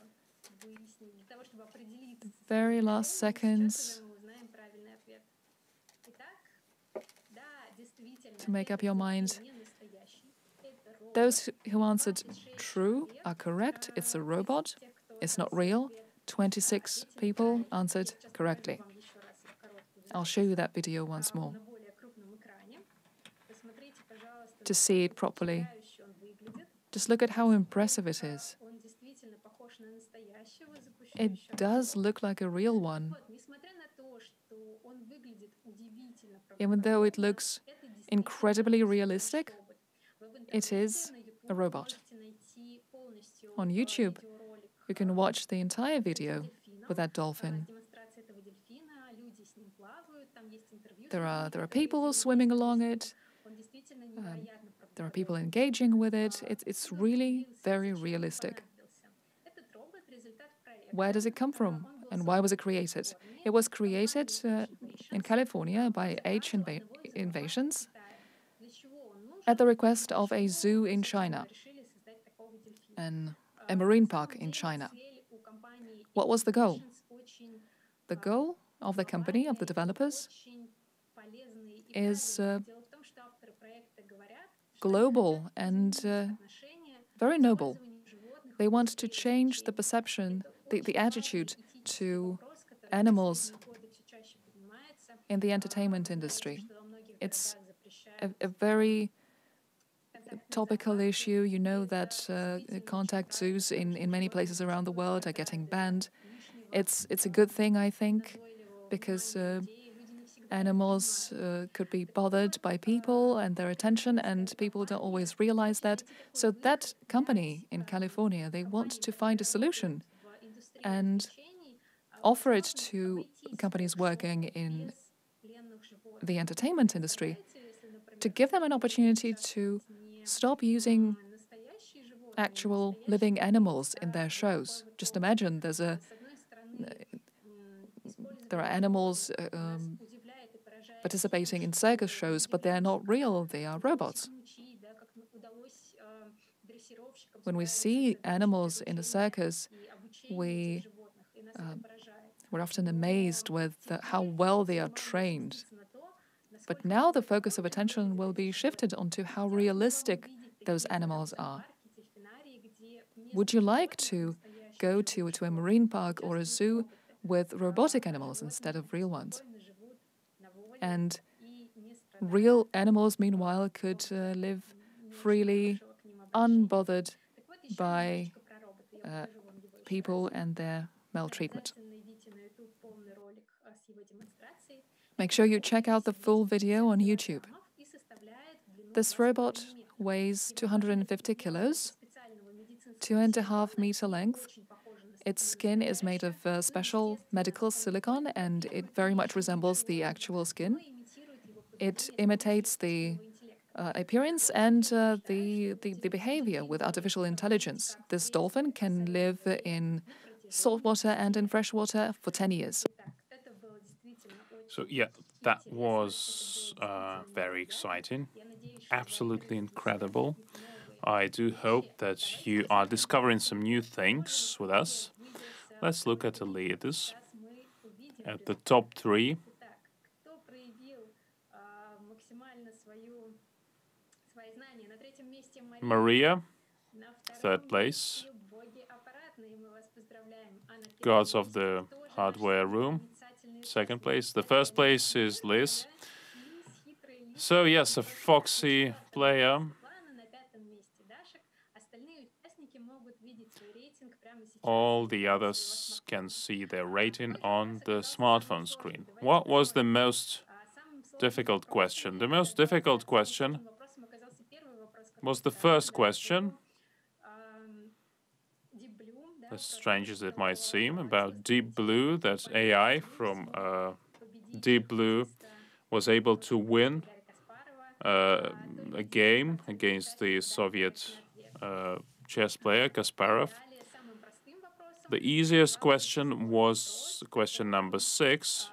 выяснить, для того, чтобы определиться с Very last сейчас seconds уже мы узнаем правильный ответ. Итак, да, действительно, to make up your mind. не настоящий. Это робот. Those who answered true are correct. It's a robot. It's not real. 26 people answered correctly. Вам еще раз короткую I'll show you that video once more на более крупном экране. Посмотрите, пожалуйста, to see it properly. настоящий он выглядит. Just look at how impressive it is. Он действительно похож на настоящего. Запущу It еще раз. does look like a real one, Вот, несмотря на то, что он выглядит удивительно even though it looks это действительно incredibly realistic. робот. Вы в It is интернете на a YouTube robot. можете найти полностью On YouTube, видеоролик you can watch the entire video дельфина, with that с dolphin. демонстрацией этого дельфина. Люди с ним плавают, там есть интервью. There are people swimming along it. Он действительно невероятно There are people engaging with it. It's really very realistic. понравился. Этот робот — результат проекта. Where does it come from and why was it created? It was created in California by Invasions Для чего он нужен? at the request of a zoo in China Решили создать такого дельфина. and a marine park in China. Цель у компании What was the goal? очень The goal of the company, of the developers, очень полезные и is правильные. Дело в том, что авторы проекта говорят, global and отношение very noble. к животных They want to change the perception, the attitude to animals годы все чаще поднимается, in the entertainment industry. что во многих It's городах запрещают a very topical issue. You know that contact zoos in many places around the world are getting banned. It's a good thing, I think, because animals could be bothered by people and their attention, and people don't always realize that. So that company in California, they want to find a solution and offer it to companies working in the entertainment industry to give them an opportunity to stop using actual living animals in their shows. Just imagine there are animals participating in circus shows, but they are not real, they are robots. When we see animals in a circus, we're often amazed with how well they are trained. But now the focus of attention will be shifted onto how realistic those animals are. Would you like to go to a marine park or a zoo with robotic animals instead of real ones? And real animals, meanwhile, could live freely, unbothered by people and their maltreatment. Make sure you check out the full video on YouTube. This robot weighs 250 kilos, 2.5 meter length. Its skin is made of special medical silicone, and it very much resembles the actual skin. It imitates the appearance and the behavior with artificial intelligence. This dolphin can live in saltwater and in freshwater for 10 years. So, yeah, that was very exciting, absolutely incredible. I do hope that you are discovering some new things with us. Let's look at the leaders. At the top three, Maria, third place. Gods of the Hardware Room, second place. The first place is Liz. So yes, a foxy player. плана на пятом месте Дашек. Остальные участники могут видеть свой рейтинг прямо сейчас. All the others can see their rating on the smartphone screen. What was the most difficult question? The most difficult question Вопросом оказался первый вопрос, was the first question, Deep Blue, да, as strange as it might seem, about Deep Blue, that AI from Deep Blue was able to win a game against the Soviet chess player Kasparov. Далее самым простым вопросом The easiest question was question number 6.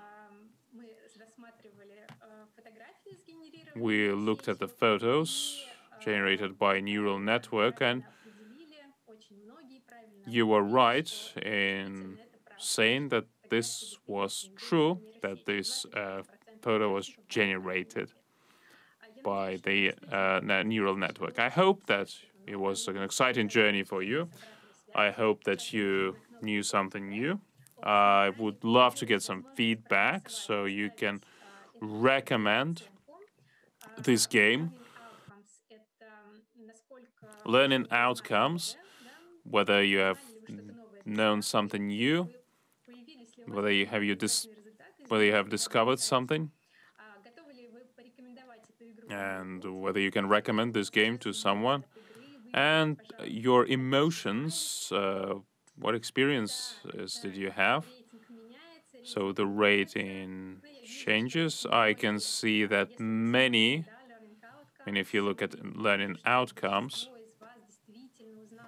мы рассматривали фотографии, сгенерированные We looked at the photos generated by a neural network, and определили очень многие правильно. you were right in saying that this was true, that this photo was generated by the neural network. I hope that it was an exciting journey for you. I hope that you knew something new. I would love to get some feedback so you can recommend this game. Learning outcomes, whether you have known something new, whether you have discovered something, and whether you can recommend this game to someone, and your emotions. What experiences did you have? So the rating changes. I can see that many, and if you look at learning outcomes,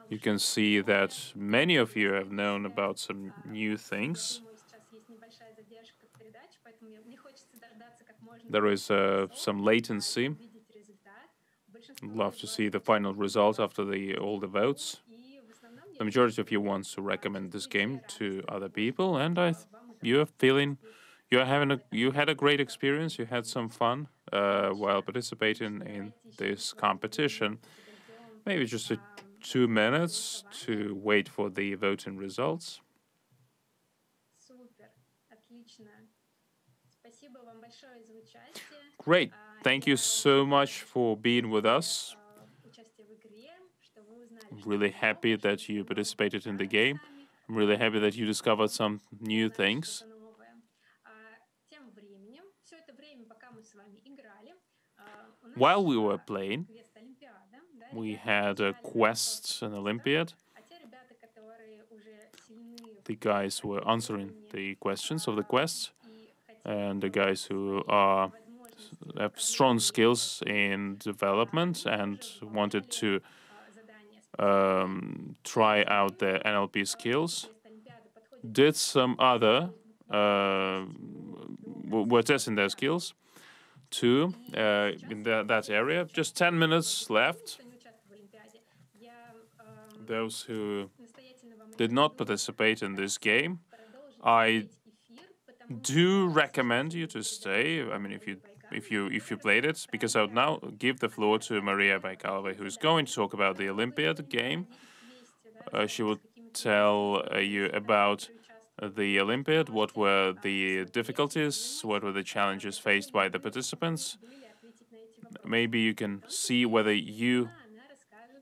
you can see that many of you have known about some new things. There is some latency. I'd love to see the final result after all the votes. The majority of you wants to recommend this game to other people, and you had a great experience. You had some fun while participating in this competition. Maybe just 2 minutes to wait for the voting results. Great. Thank you so much for being with us. I'm really happy that you participated in the game. I'm really happy that you discovered some new things. While we were playing, we had a quest, an Olympiad. The guys were answering the questions of the quests, and the guys who have strong skills in development and wanted to try out their NLP skills did some other, were testing their skills too in that area. Just 10 minutes left. Those who did not participate in this game, I do recommend you to stay. I mean, if you played it, because I would now give the floor to Maria Baikalova, who's going to talk about the Olympiad game. She will tell you about the Olympiad, what were the difficulties, what were the challenges faced by the participants. Maybe you can see whether you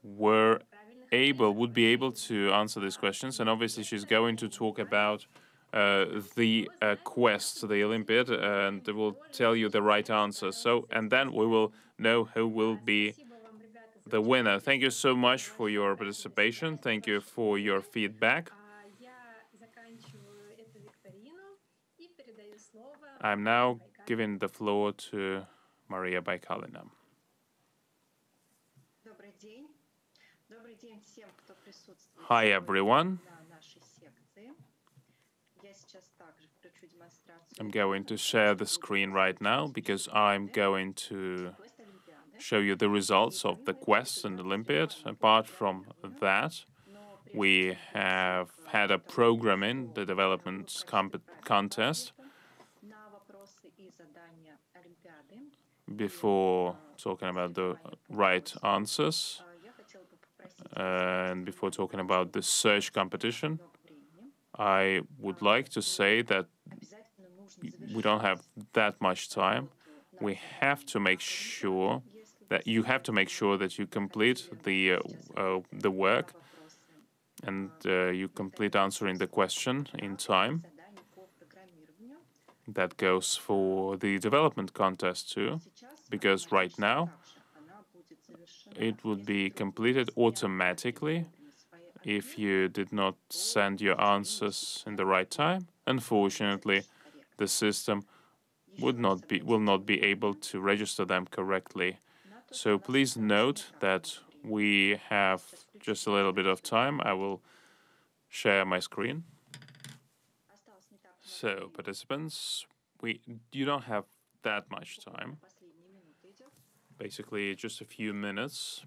would be able to answer these questions. And obviously, she's going to talk about the quest, the Olympiad, and will tell you the right answer. And then we will know who will be the winner. Thank you so much for your participation. Thank you for your feedback. I'm now giving the floor to Maria Baikalina. Hi, everyone. I'm going to share the screen right now because I'm going to show you the results of the quest and Olympiad. Apart from that, we have had a programming, the development contest. Before talking about the right answers and before talking about the search competition, I would like to say that we don't have that much time. we have to make sure that you complete the work and you complete answering the question in time. That goes for the development contest too, because right now it would be completed automatically if you did not send your answers in the right time. Unfortunately, the system will not be able to register them correctly. So please note that we have just a little bit of time. I will share my screen. So participants, you don't have that much time. Basically, just a few minutes.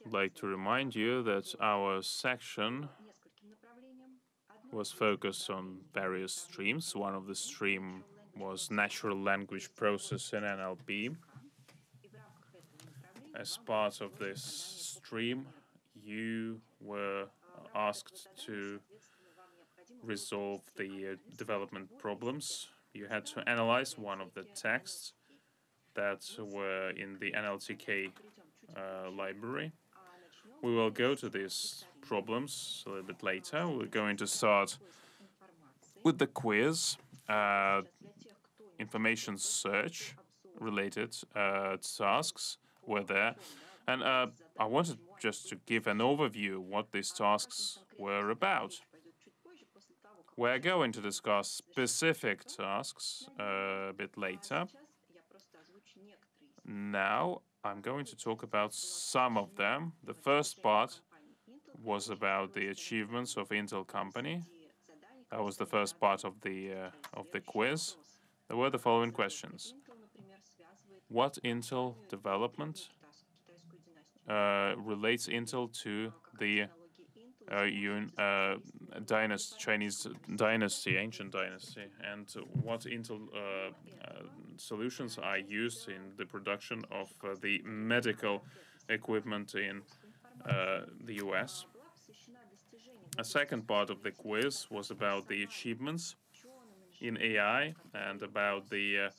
I'd like to remind you that our section was focused on various streams. One of the stream was natural language processing, NLP. As part of this stream, you were asked to resolve the development problems. You had to analyze one of the texts that were in the NLTK library. We will go to these problems a little bit later. We're going to start with the quiz, information search related tasks were there. And I wanted just to give an overview what these tasks were about. We're going to discuss specific tasks a bit later. Now, I'm going to talk about some of them. The first part was about the achievements of Intel company. That was the first part of the quiz. There were the following questions. What Intel development relates Intel to the Chinese dynasty, ancient dynasty, and what Intel solutions are used in the production of the medical equipment in the US. A second part of the quiz was about the achievements in AI and about the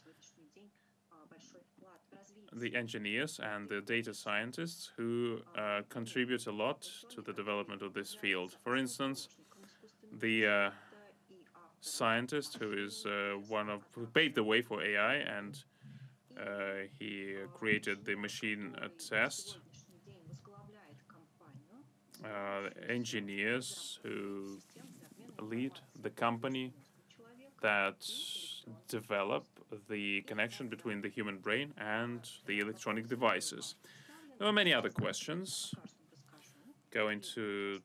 engineers and the data scientists who contribute a lot to the development of this field. For instance, the scientist who is who paved the way for AI, and he created the machine test. Engineers who lead the company that develop the connection between the human brain and the electronic devices. There are many other questions. Going to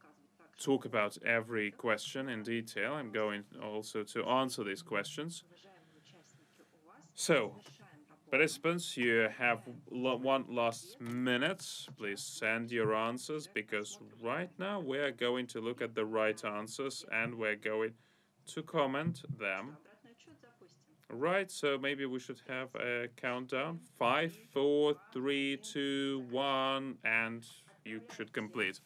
talk about every question in detail. I'm going also to answer these questions. So, participants, you have one last minute. Please send your answers, because right now we're going to look at the right answers and we're going to comment them. Right, so maybe we should have a countdown. 5, 4, 3, 2, 1, and you should complete.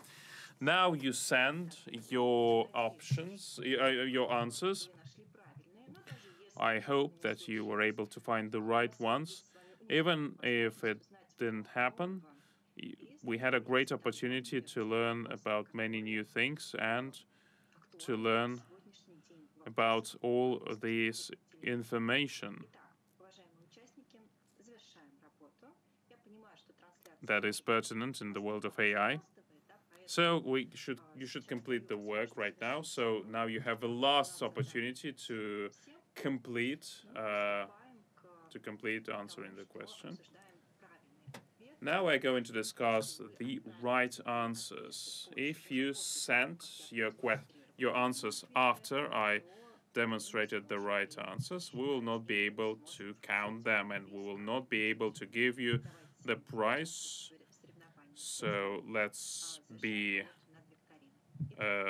Now you send your options, your answers. I hope that you were able to find the right ones. Even if it didn't happen, we had a great opportunity to learn about many new things and to learn about all this information that is pertinent in the world of AI. So you should complete the work right now. So now you have a last opportunity to complete answering the question. Now we're going to discuss the right answers. If you sent your answers after I demonstrated the right answers, we will not be able to count them and we will not be able to give you the prize. So let's be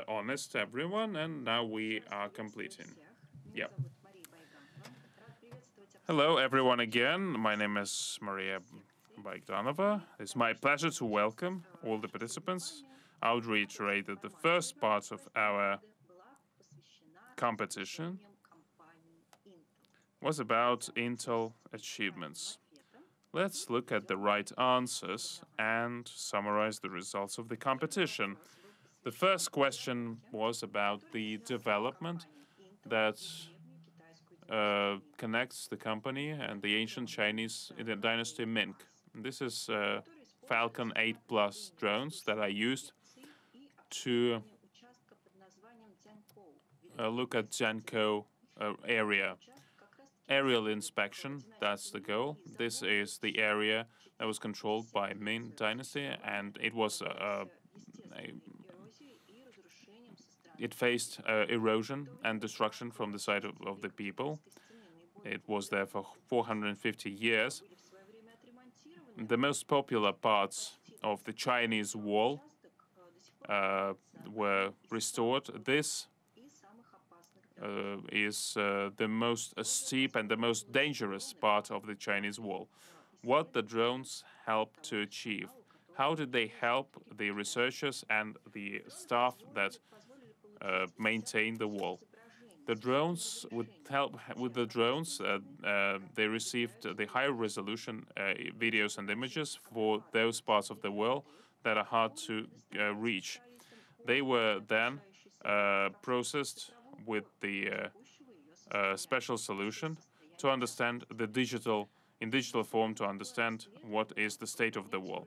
honest, everyone, and now we are completing. Yeah. Hello, everyone, again. My name is Maria Baigdanova. It's my pleasure to welcome all the participants. I would reiterate that the first part of our competition was about Intel achievements. Let's look at the right answers and summarize the results of the competition. The first question was about the development that connects the company and the ancient Chinese dynasty Ming. This is Falcon 8 Plus drones that I used to look at Jiankou area. Aerial inspection, that's the goal. This is the area that was controlled by Ming Dynasty, and it was it faced erosion and destruction from the side of the people. It was there for 450 years. The most popular parts of the Chinese wall were restored. This is the most steep and the most dangerous part of the Chinese wall. What the drones helped to achieve? How did they help the researchers and the staff that maintain the wall? The drones would help. With the drones, they received the higher resolution videos and images for those parts of the wall that are hard to reach. They were then processed with the special solution to understand the in digital form to understand what is the state of the wall.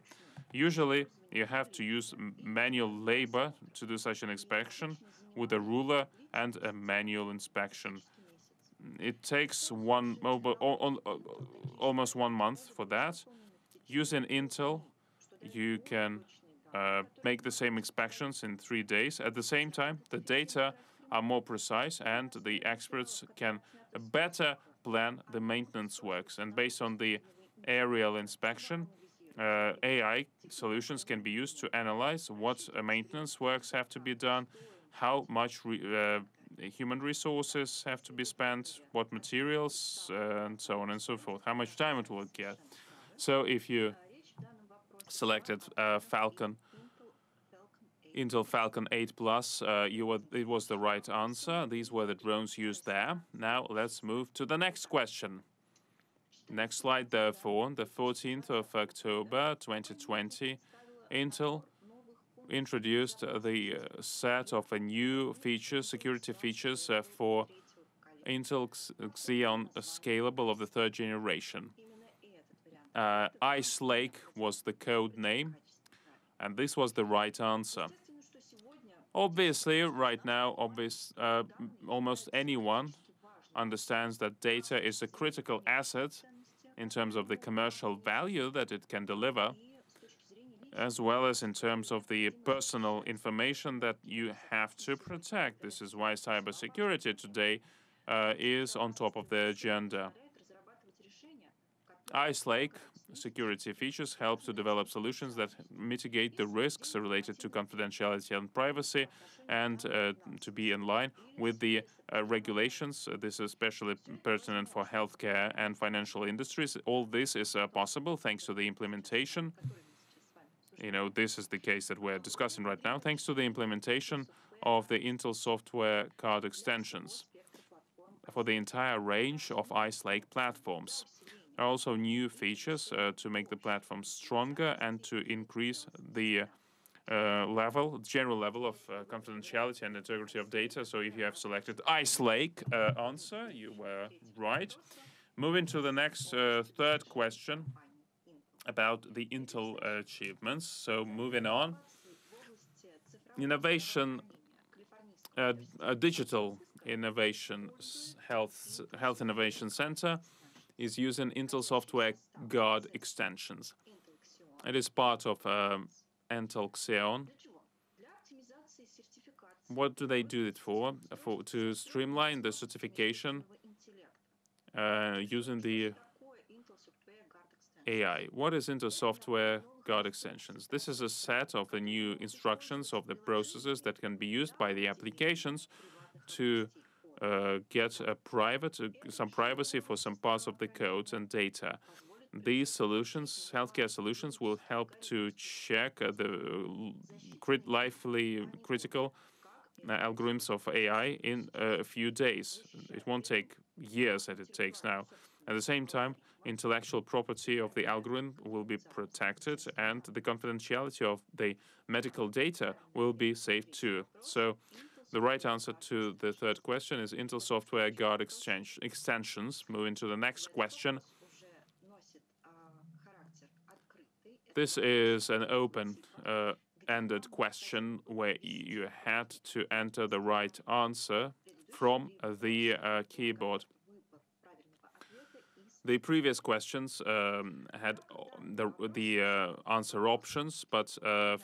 Usually, you have to use manual labor to do such an inspection with a ruler and a manual inspection. It takes almost 1 month for that. Using Intel, you can make the same inspections in 3 days. At the same time, the data are more precise and the experts can better plan the maintenance works. And based on the aerial inspection, AI solutions can be used to analyze what maintenance works have to be done, how much human resources have to be spent, what materials, and so on and so forth, how much time it will get. So if you selected Intel Falcon 8 Plus, it was the right answer. These were the drones used there. Now let's move to the next question. Next slide, therefore, the 14th of October 2020, Intel introduced the set of new features, security features for Intel Xeon Scalable of the 3rd generation. Ice Lake was the code name, and this was the right answer. Obviously, right now, almost anyone understands that data is a critical asset in terms of the commercial value that it can deliver, as well as in terms of the personal information that you have to protect. This is why cybersecurity today is on top of the agenda. Ice Lake security features help to develop solutions that mitigate the risks related to confidentiality and privacy and to be in line with the regulations. This is especially pertinent for healthcare and financial industries. All this is possible thanks to the implementation. This is the case that we're discussing right now, thanks to the implementation of the Intel software card extensions for the entire range of Ice Lake platforms. There are also new features to make the platform stronger and to increase the general level of confidentiality and integrity of data. So if you have selected Ice Lake answer, you were right. Moving to the next third question about the Intel achievements. So moving on, innovation, digital innovation, health innovation center is using Intel Software Guard extensions. It is part of Intel Xeon. What do they do it for? To streamline the certification using the AI. What is Intel Software Guard extensions? This is a set of the new instructions of the processes that can be used by the applications to get some privacy for some parts of the code and data. These solutions, healthcare solutions, will help to check the critical algorithms of AI in a few days. It won't take years that it takes now. At the same time, intellectual property of the algorithm will be protected, and the confidentiality of the medical data will be saved too. So the right answer to the third question is Intel Software Guard extensions. Moving to the next question. This is an open-ended question where you had to enter the right answer from the keyboard. The previous questions had the answer options, but on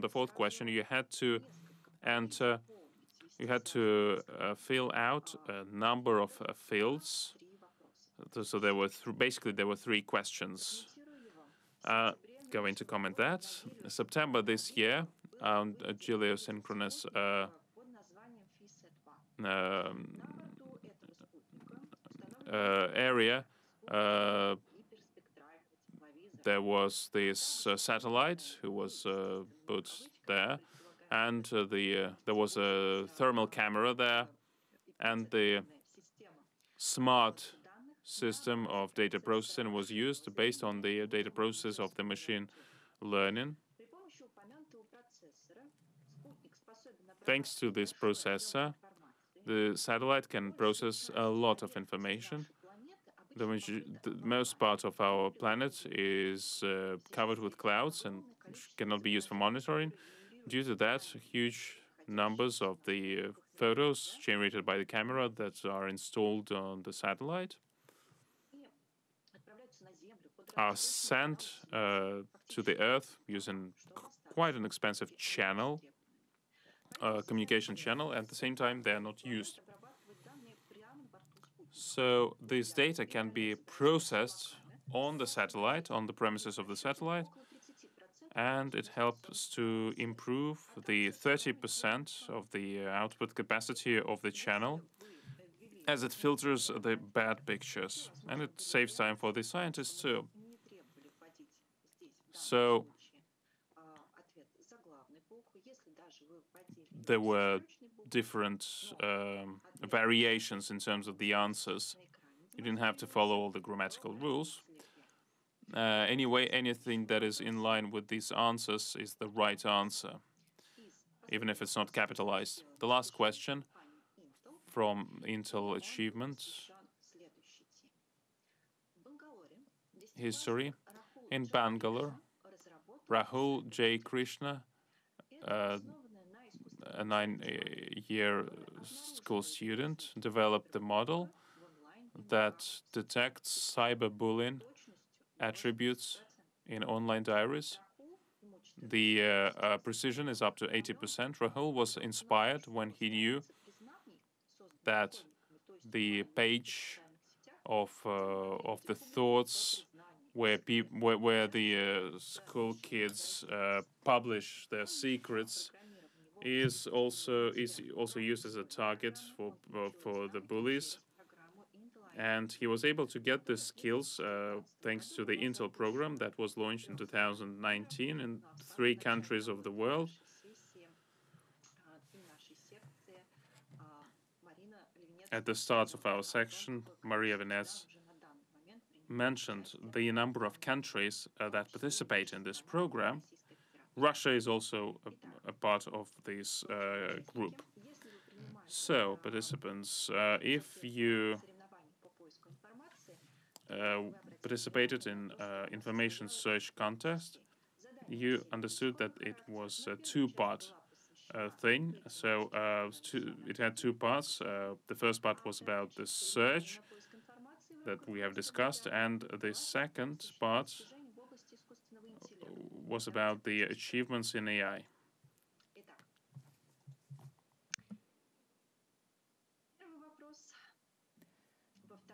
the fourth question, you had to enter, you had to fill out a number of fields. So there were basically there were three questions. Going to comment that. September this year, geosynchronous area, there was this satellite who was put there, and there was a thermal camera there, and the smart system of data processing was used based on the data process of the machine learning. Thanks to this processor, the satellite can process a lot of information. The most part of our planet is covered with clouds and cannot be used for monitoring. Due to that, huge numbers of the photos generated by the camera that are installed on the satellite are sent to the Earth using quite an expensive channel, communication channel. At the same time, they are not used. So this data can be processed on the satellite, on the premises of the satellite, and it helps to improve the 30% of the output capacity of the channel, as it filters the bad pictures, and it saves time for the scientists too. So there were different variations in terms of the answers. You didn't have to follow all the grammatical rules. Anyway, anything that is in line with these answers is the right answer, even if it's not capitalized. The last question from Intel Achievement History. In Bangalore, Rahul J. Krishna, a 9-year school student, developed the model that detects cyberbullying attributes in online diaries. The precision is up to 80%. Rahul was inspired when he knew that the page of the thoughts where the school kids publish their secrets is also used as a target for the bullies. And he was able to get the skills thanks to the Intel program that was launched in 2019 in 3 countries of the world. At the start of our section, Maria Venez mentioned the number of countries that participate in this program. Russia is also a part of this group. So, participants, if you participated in information search contest, you understood that it was a 2-part thing. So it had 2 parts. The first part was about the search that we have discussed, and the second part was about the achievements in AI.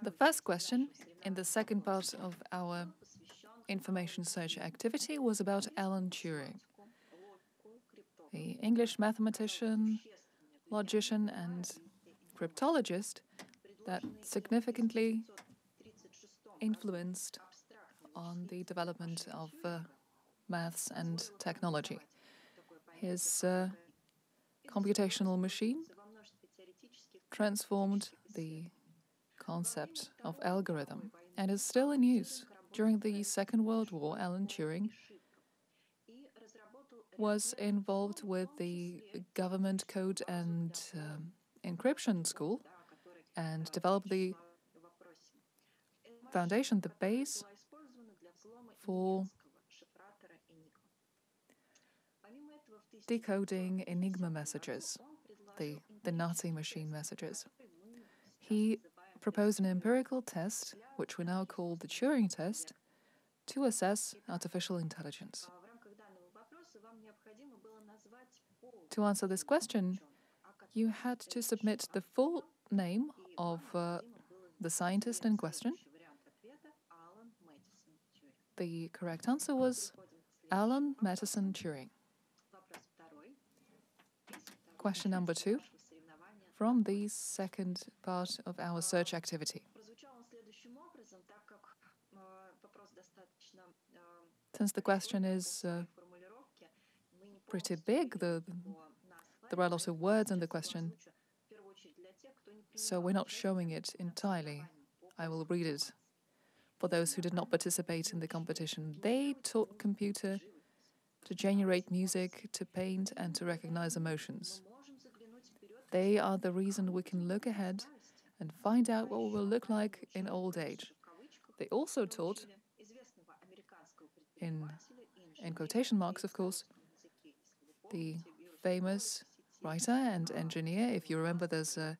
The first question in the second part of our information search activity was about Alan Turing, the English mathematician, logician, and cryptologist that significantly influenced on the development of maths and technology. His computational machine transformed the concept of algorithm and is still in use. During the Second World War, Alan Turing was involved with the government code and encryption school and developed the foundation, the base for decoding Enigma messages, the Nazi machine messages. He proposed an empirical test, which we now call the Turing test, to assess artificial intelligence. To answer this question, you had to submit the full name of the scientist in question. The correct answer was Alan Matheson Turing. Question number 2, from the second part of our search activity. Since the question is pretty big, there are a lot of words in the question, so we're not showing it entirely. I will read it. For those who did not participate in the competition, they taught computer to generate music, to paint, and to recognize emotions. They are the reason we can look ahead and find out what we will look like in old age. They also taught, in quotation marks, of course, the famous writer and engineer. If you remember, there's a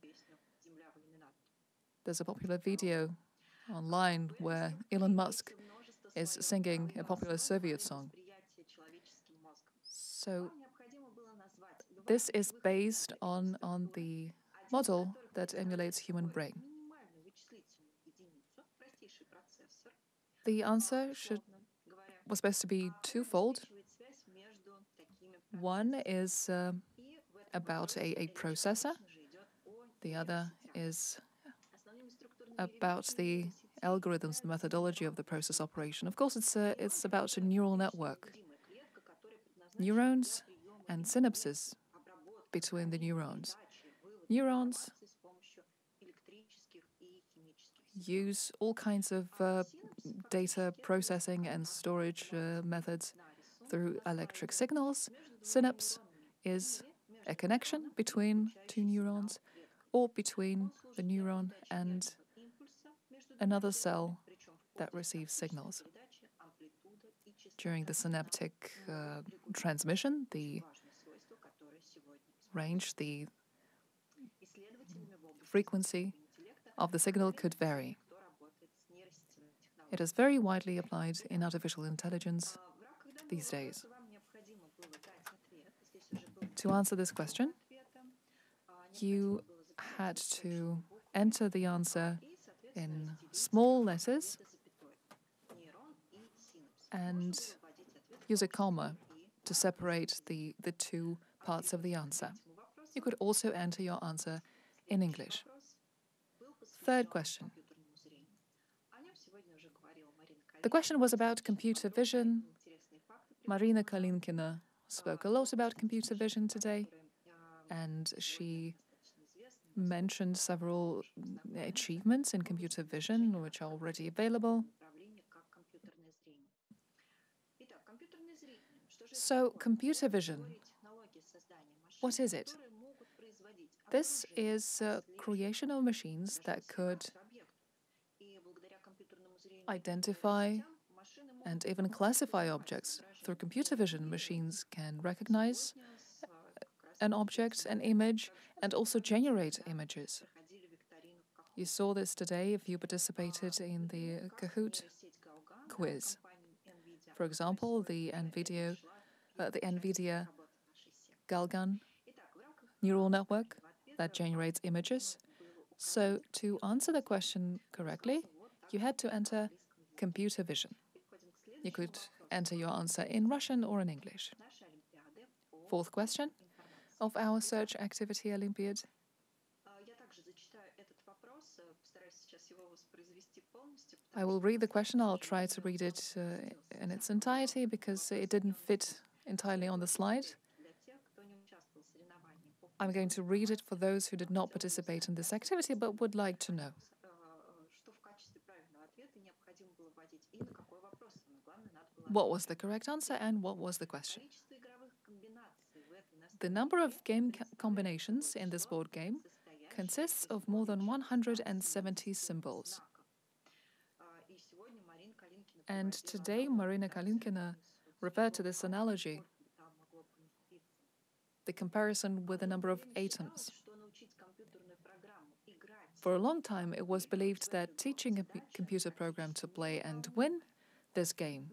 popular video online where Elon Musk is singing a popular Soviet song. So this is based on the model that emulates human brain. The answer was supposed to be twofold. One is about a processor. The other is about the algorithms, the methodology of the process operation. Of course, it's about a neural network. Neurons and synapses between the neurons. Neurons use all kinds of data processing and storage methods through electric signals. Synapse is a connection between two neurons or between the neuron and another cell that receives signals. During the synaptic transmission, the range, the frequency of the signal could vary. It is very widely applied in artificial intelligence these days. To answer this question, you had to enter the answer in small letters and use a comma to separate the two parts of the answer. You could also enter your answer in English. Third question. The question was about computer vision. Marina Kalinkina spoke a lot about computer vision today, and she mentioned several achievements in computer vision which are already available. So, computer vision, what is it? This is creation of machines that could identify and even classify objects. Through computer vision, machines can recognize an object, an image, and also generate images. You saw this today if you participated in the Kahoot quiz. For example, the NVIDIA Galgan neural network that generates images. So to answer the question correctly, you had to enter computer vision. You could enter your answer in Russian or in English. Fourth question of our search activity Olympiad. I will read the question. I'll try to read it in its entirety because it didn't fit entirely on the slide. I'm going to read it for those who did not participate in this activity but would like to know. What was the correct answer and what was the question? The number of game combinations in this board game consists of more than 170 symbols. And today, Marina Kalinkina referred to this analogy, the comparison with the number of atoms. For a long time, it was believed that teaching a computer program to play and win this game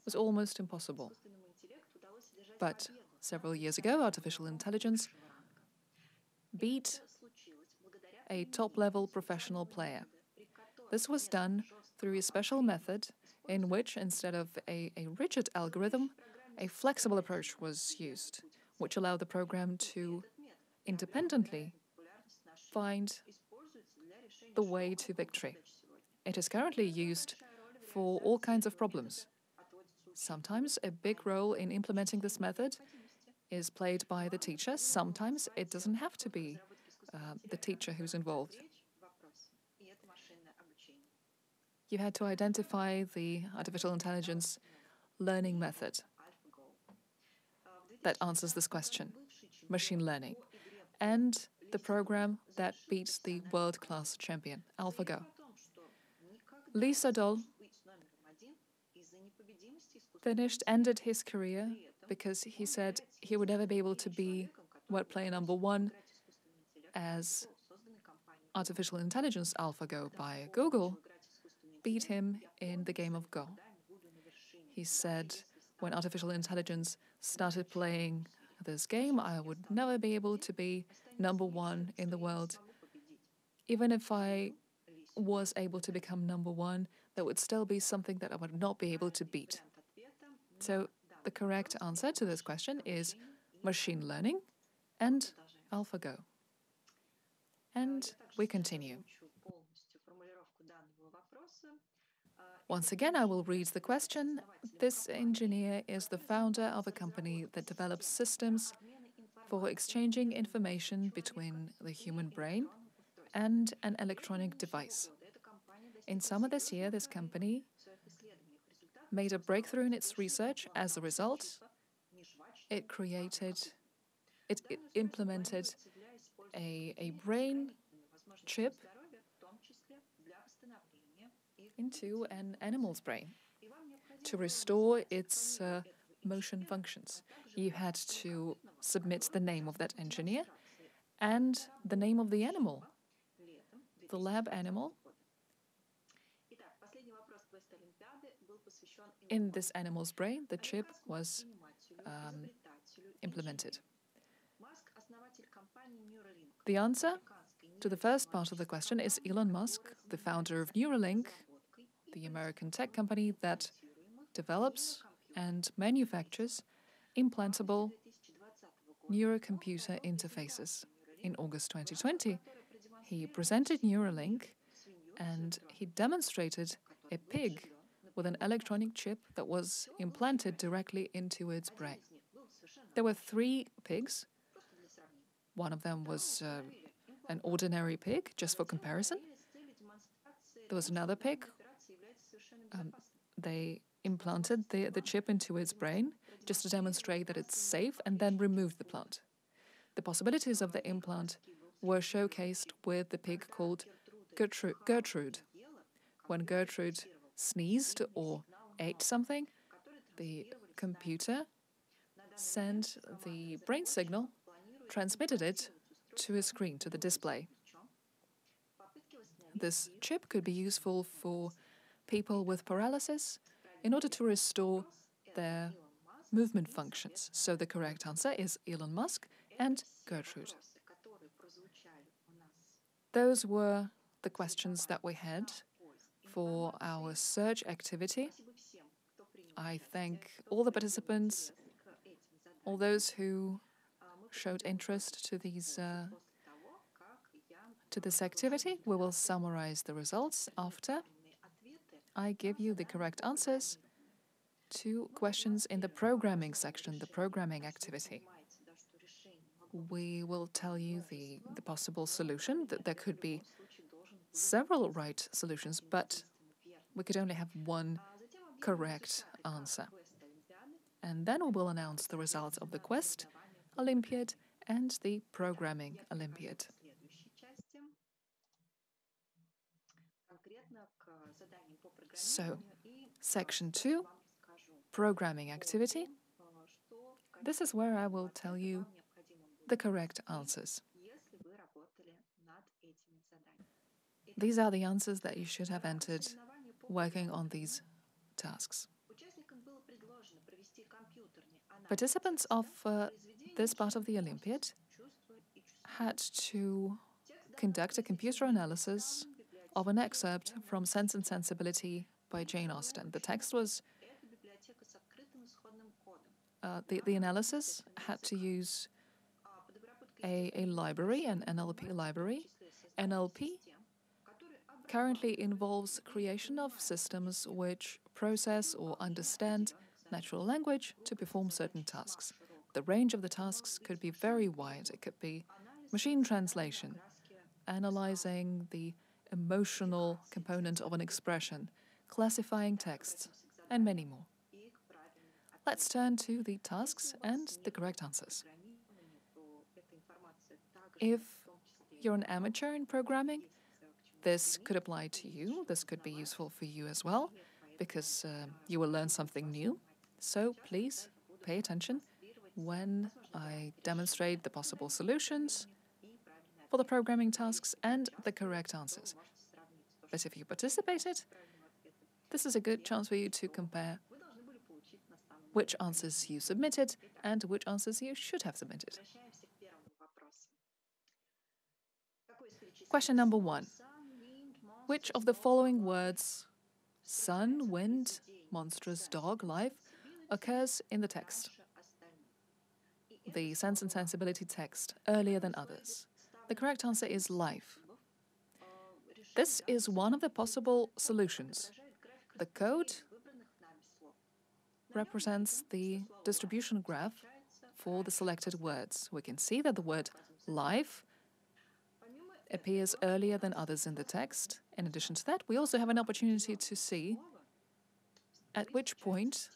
was almost impossible. But several years ago, artificial intelligence beat a top-level professional player. This was done through a special method in which, instead of a rigid algorithm, a flexible approach was used, which allowed the program to independently find the way to victory. It is currently used for all kinds of problems. Sometimes a big role in implementing this method is played by the teacher. Sometimes it doesn't have to be the teacher who's involved. You had to identify the artificial intelligence learning method that answers this question, machine learning, and the program that beats the world-class champion, AlphaGo. Lee Sedol ended his career because he said he would never be able to be world player number one as artificial intelligence AlphaGo by Google beat him in the game of Go. He said, when artificial intelligence started playing this game, I would never be able to be number one in the world. Even if I was able to become number one, there would still be something that I would not be able to beat. So the correct answer to this question is machine learning and AlphaGo. And we continue. Once again, I will read the question. This engineer is the founder of a company that develops systems for exchanging information between the human brain and an electronic device. In summer this year, this company made a breakthrough in its research. As a result, it implemented a brain chip into an animal's brain to restore its motion functions. You had to submit the name of that engineer and the name of the animal, the lab animal. In this animal's brain, the chip was implemented. The answer to the first part of the question is Elon Musk, the founder of Neuralink, the American tech company that develops and manufactures implantable neurocomputer interfaces. In August 2020, he presented Neuralink and he demonstrated a pig with an electronic chip that was implanted directly into its brain. There were 3 pigs. One of them was an ordinary pig, just for comparison. There was another pig. They implanted the chip into its brain just to demonstrate that it's safe and then removed the plant. The possibilities of the implant were showcased with the pig called Gertrude. When Gertrude sneezed or ate something, the computer sent the brain signal, transmitted it to a screen, to the display. This chip could be useful for people with paralysis in order to restore their movement functions. So the correct answer is Elon Musk and Gertrude. Those were the questions that we had for our search activity. I thank all the participants, all those who showed interest to this activity. We will summarize the results after I give you the correct answers to questions in the programming section, the programming activity. we will tell you the possible solution, that there could be several right solutions, but we could only have one correct answer. And then we will announce the results of the quest Olympiad and the programming Olympiad. So, section 2, programming activity. This is where I will tell you the correct answers. These are the answers that you should have entered working on these tasks. Participants of this part of the Olympiad had to conduct a computer analysis of an excerpt from Sense and Sensibility by Jane Austen. The text was the analysis had to use a library, an NLP library. NLP currently involves creation of systems which process or understand natural language to perform certain tasks. The range of the tasks could be very wide. It could be machine translation, analyzing the emotional component of an expression, classifying texts, and many more. Let's turn to the tasks and the correct answers. If you're an amateur in programming, this could apply to you. This could be useful for you as well, because you will learn something new. So please pay attention when I demonstrate the possible solutions for the programming tasks and the correct answers. But if you participated, this is a good chance for you to compare which answers you submitted and which answers you should have submitted. Question number 1. Which of the following words, sun, wind, monstrous, dog, life, occurs in the text? The Sense and Sensibility text, earlier than others. The correct answer is life. This is one of the possible solutions. The code represents the distribution graph for the selected words. We can see that the word life appears earlier than others in the text. In addition to that, we also have an opportunity to see at which point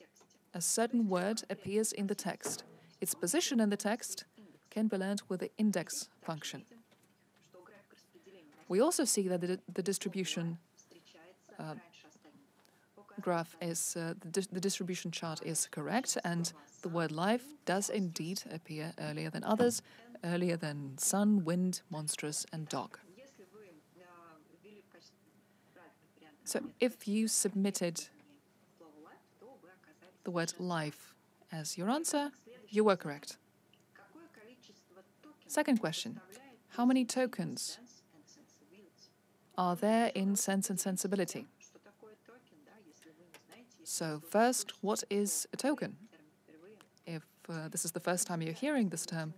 a certain word appears in the text. Its position in the text can be learned with the index function. We also see that the distribution graph is, the distribution chart is correct, and the word life does indeed appear earlier than others, earlier than sun, wind, monstrous, and dog. So if you submitted the word life as your answer, you were correct. Second question, how many tokens are there in Sense and Sensibility? So first, what is a token? If this is the first time you're hearing this term,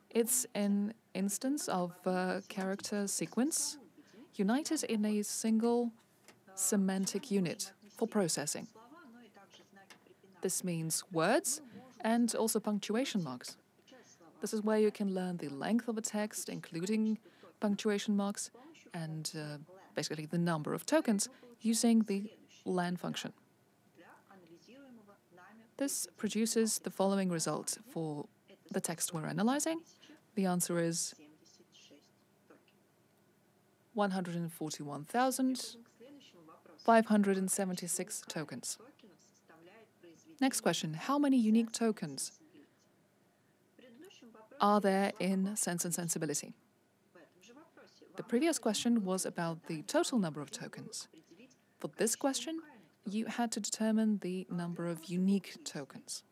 it's an instance of a character sequence united in a single semantic unit for processing. This means words and also punctuation marks. This is where you can learn the length of a text, including punctuation marks, and basically the number of tokens using the len function. This produces the following result for the text we're analyzing. The answer is 141,576 tokens. Next question, how many unique tokens are there in Sense and Sensibility? The previous question was about the total number of tokens. For this question, you had to determine the number of unique tokens.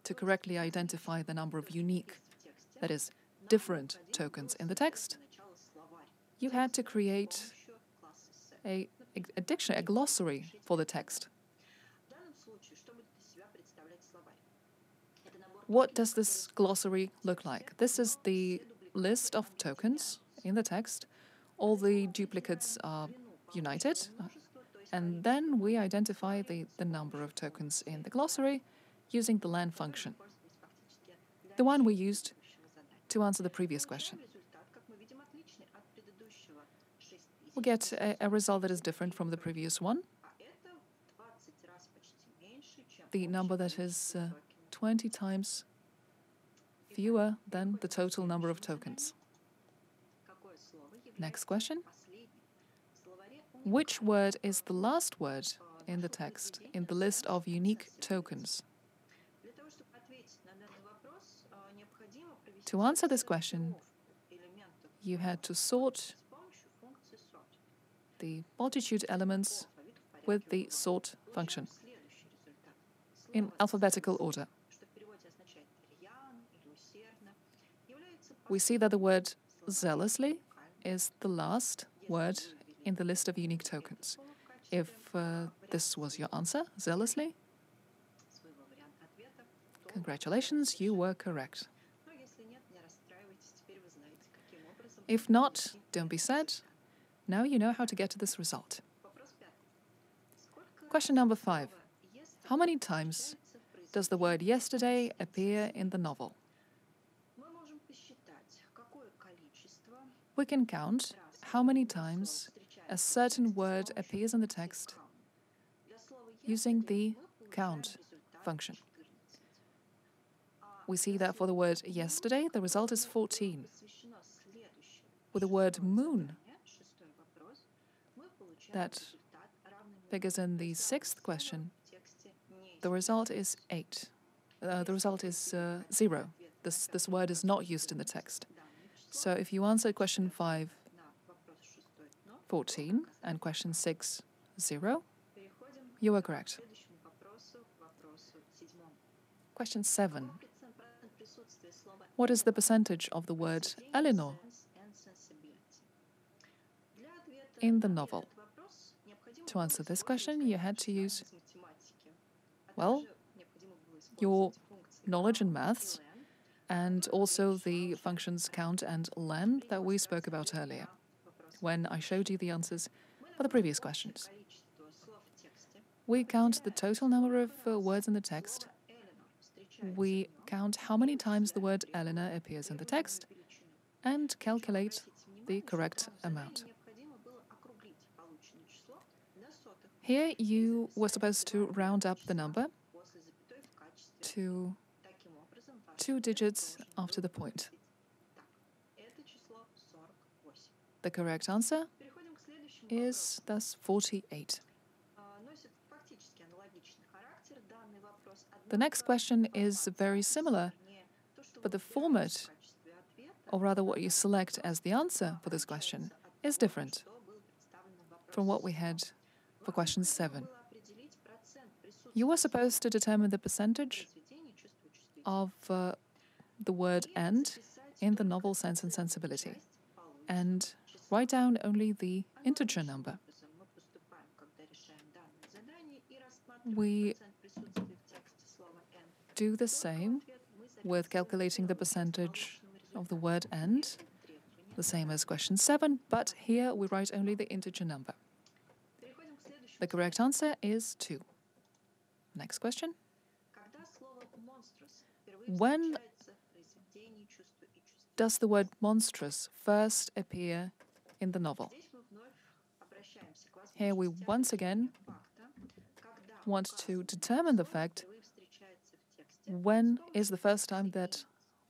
To correctly identify the number of unique, that is, different tokens in the text, you had to create a dictionary, a glossary for the text. What does this glossary look like? This is the list of tokens in the text. All the duplicates are united, and then we identify the number of tokens in the glossary using the len function. the one we used to answer the previous question. We get a result that is different from the previous one. The number that is 20 times fewer than the total number of tokens. Next question. Which word is the last word in the text in the list of unique tokens? To answer this question, you had to sort the multitude elements with the sort function in alphabetical order. We see that the word zealously is the last word in the list of unique tokens. If this was your answer, zealously, congratulations, you were correct. If not, don't be sad. Now you know how to get to this result. Question number 5. How many times does the word yesterday appear in the novel? We can count how many times a certain word appears in the text using the count function. We see that for the word yesterday, the result is 14. With the word moon, that figures in the 6th question, the result is 8. The result is 0. This word is not used in the text. So if you answered question 5, 14, and question 6, 0, you were correct. Question 7. What is the percentage of the word Eleanor in the novel? To answer this question, you had to use, well, your knowledge in maths and also the functions count and len that we spoke about earlier when I showed you the answers for the previous questions. We count the total number of words in the text. We count how many times the word Eleanor appears in the text and calculate the correct amount. Here you were supposed to round up the number to 2 digits after the point. The correct answer is thus 48. The next question is very similar, but the format, or rather what you select as the answer for this question, is different from what we had for question 7. You were supposed to determine the percentage of the word and in the novel Sense and Sensibility and write down only the integer number. We do the same with calculating the percentage of the word and, the same as question 7, but here we write only the integer number. The correct answer is 2. Next question. When does the word monstrous first appear in the novel? Here we once again want to determine the fact when is the first time that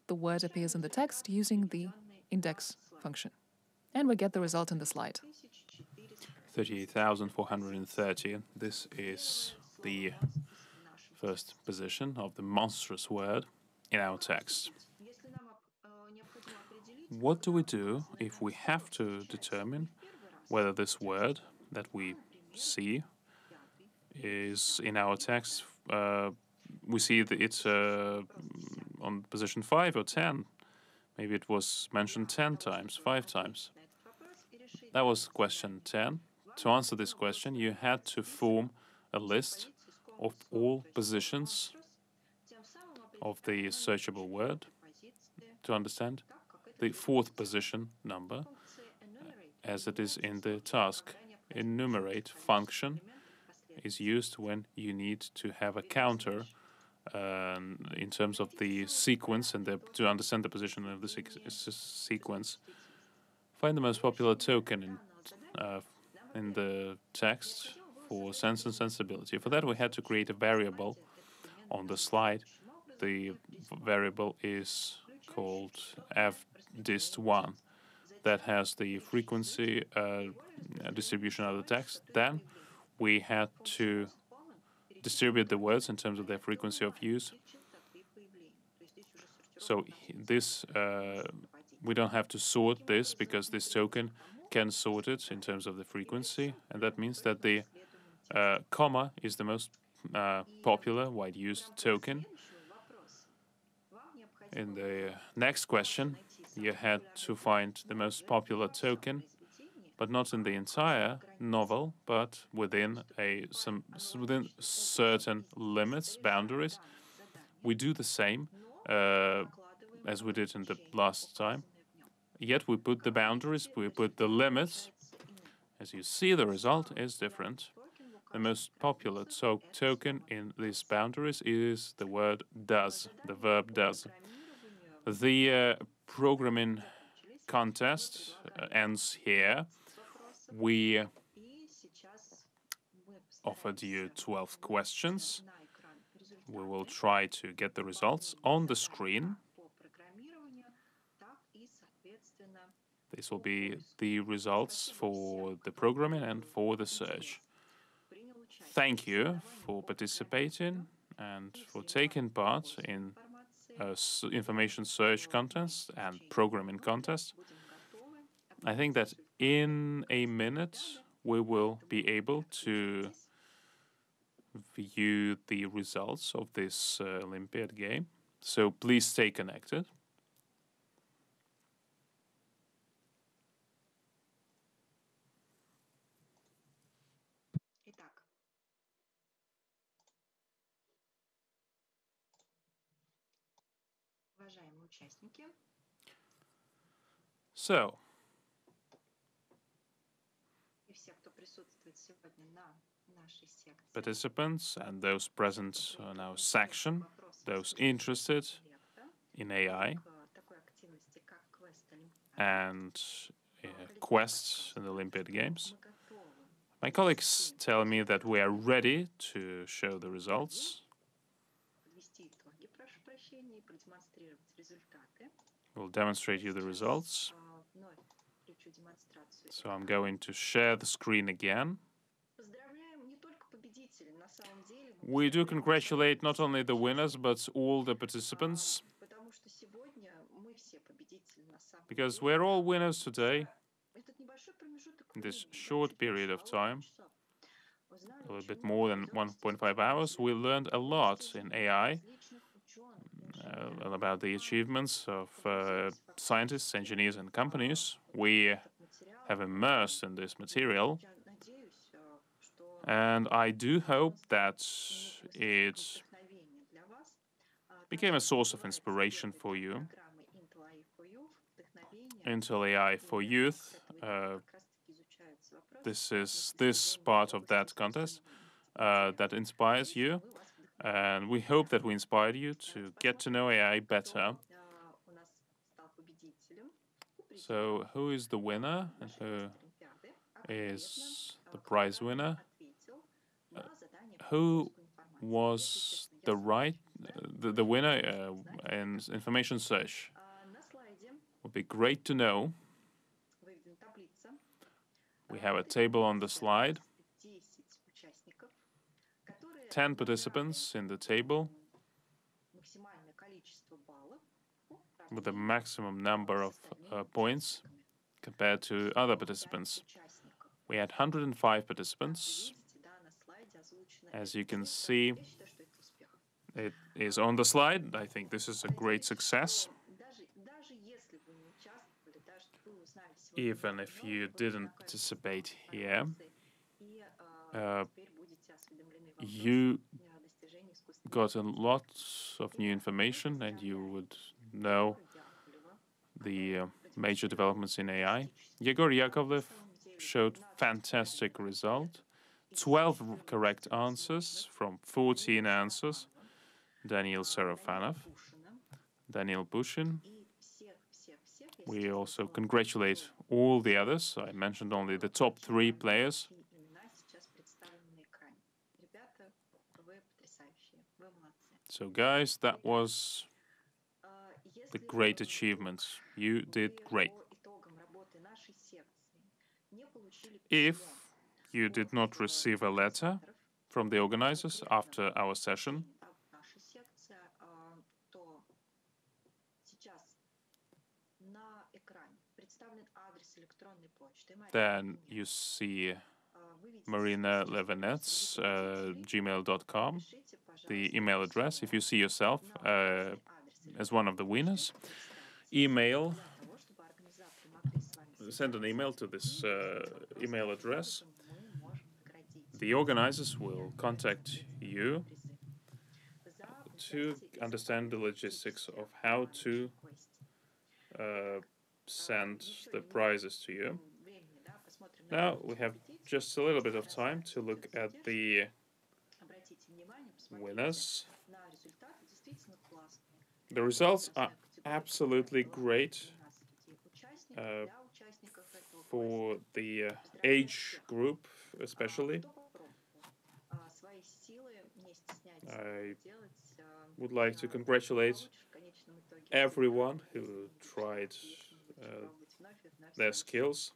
the word appears in the text using the index function. And we get the result in the slide. 38,430. This is the first position of the monstrous word in our text. What do we do if we have to determine whether this word that we see is in our text? We see that it's on position 5 or 10. Maybe it was mentioned 10 times, 5 times. That was question 10. To answer this question, you had to form a list of all positions of the searchable word to understand the 4th position number as it is in the task. Enumerate function is used when you need to have a counter in terms of the sequence and to understand the position of the sequence. Find the most popular token in the text for sense and sensibility. For that, we had to create a variable on the slide. The variable is called fdist1 that has the frequency distribution of the text. Then we had to distribute the words in terms of their frequency of use. So this we don't have to sort this because this token can sort it in terms of the frequency, and that means that the comma is the most popular, wide used token. In the next question, you had to find the most popular token, but not in the entire novel, but within within certain limits, boundaries. We do the same as we did in the last time. Yet we put the boundaries, we put the limits. As you see, the result is different. The most popular token in these boundaries is the word does, the verb does. The programming contest ends here. We offered you 12 questions. We will try to get the results on the screen. This will be the results for the programming and for the search. Thank you for participating and for taking part in information search contest and programming contest. I think that in a minute we will be able to view the results of this Olympiad game. So please stay connected. So, participants and those present in our section, those interested in AI and quests in the Olympiad Games, my colleagues tell me that we are ready to show the results. We'll demonstrate you the results. So I'm going to share the screen again. We do congratulate not only the winners, but all the participants, because we're all winners today. In this short period of time, a little bit more than 1.5 hours, we learned a lot in AI, about the achievements of scientists, engineers, and companies. We have immersed in this material, and I do hope that it became a source of inspiration for you. Intel AI for Youth, this is this part of that contest that inspires you. And we hope that we inspired you to get to know AI better. So who is the winner and who is the prize winner? Who was the winner in information search? Would be great to know. We have a table on the slide. 10 participants in the table with a maximum number of points compared to other participants. We had 105 participants. As you can see, it is on the slide. I think this is a great success. Even if you didn't participate here, you got a lot of new information and you would know the major developments in AI. Yegor Yakovlev showed fantastic result. 12 correct answers from 14 answers. Daniel Serafanov, Daniel Bushin. We also congratulate all the others. I mentioned only the top 3 players. So guys, that was the great achievements. You did great. If you did not receive a letter from the organizers after our session, then you see Marina Levinets, gmail.com, the email address. If you see yourself as one of the winners, send an email to this email address. The organizers will contact you to understand the logistics of how to send the prizes to you. Now we have just a little bit of time to look at the winners. The results are absolutely great for the age group especially. I would like to congratulate everyone who tried their skills.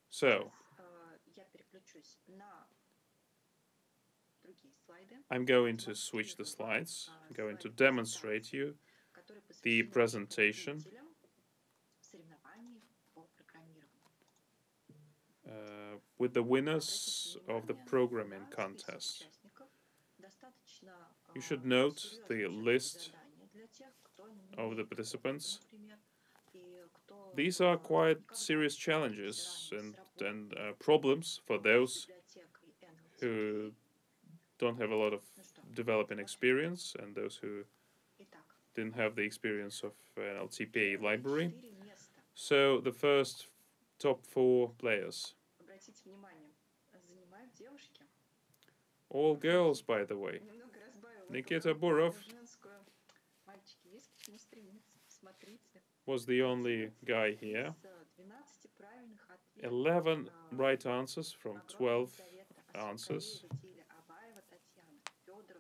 So, I'm going to switch the slides. I'm going to demonstrate you the presentation with the winners of the programming contest. You should note the list of the participants. These are quite serious challenges and problems for those who don't have a lot of developing experience and those who didn't have the experience of an LTPA library. So the first top 4 players. All girls, by the way. Nikita Burov was the only guy here. 11 right answers from 12 answers.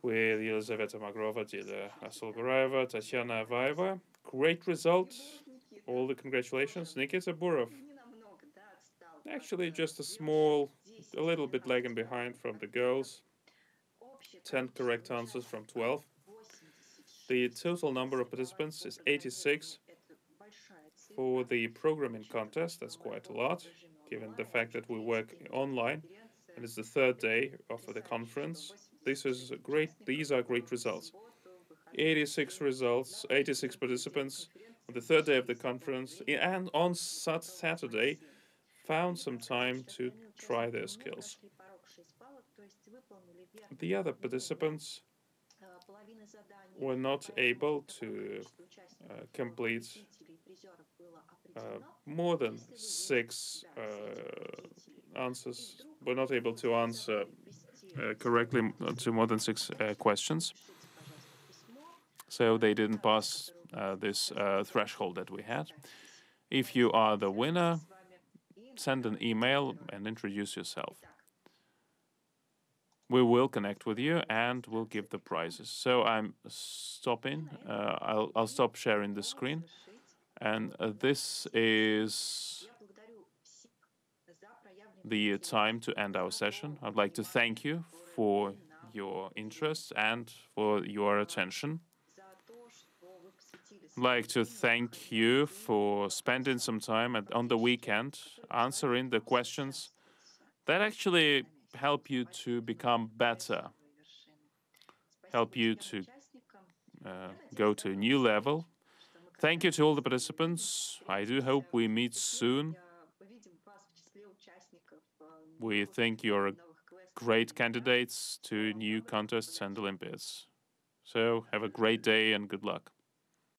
With Елизавета Magrova, Dilia Asolgaraeva, Tatiana Avaeva. Great result. All the congratulations. Nikita Burov. Actually, just a little bit lagging behind from the girls. 10 correct answers from 12. The total number of participants is 86. For the programming contest, that's quite a lot, given the fact that we work online and it's the 3rd day of the conference. These are great results. 86 participants on the 3rd day of the conference, and on Saturday found some time to try their skills. The other participants were not able to complete more than 6 answers, were not able to answer correctly to more than 6 questions. So they didn't pass this threshold that we had. If you are the winner, send an email and introduce yourself. We will connect with you and we'll give the prizes. So I'm stopping. I'll stop sharing the screen. And this is the time to end our session. I'd like to thank you for your interest and for your attention. I'd like to thank you for spending some time on the weekend answering the questions that actually help you to become better, help you to go to a new level. Thank you to all the participants. I do hope we meet soon. We think you're great candidates to new contests and Olympiads. So have a great day and good luck.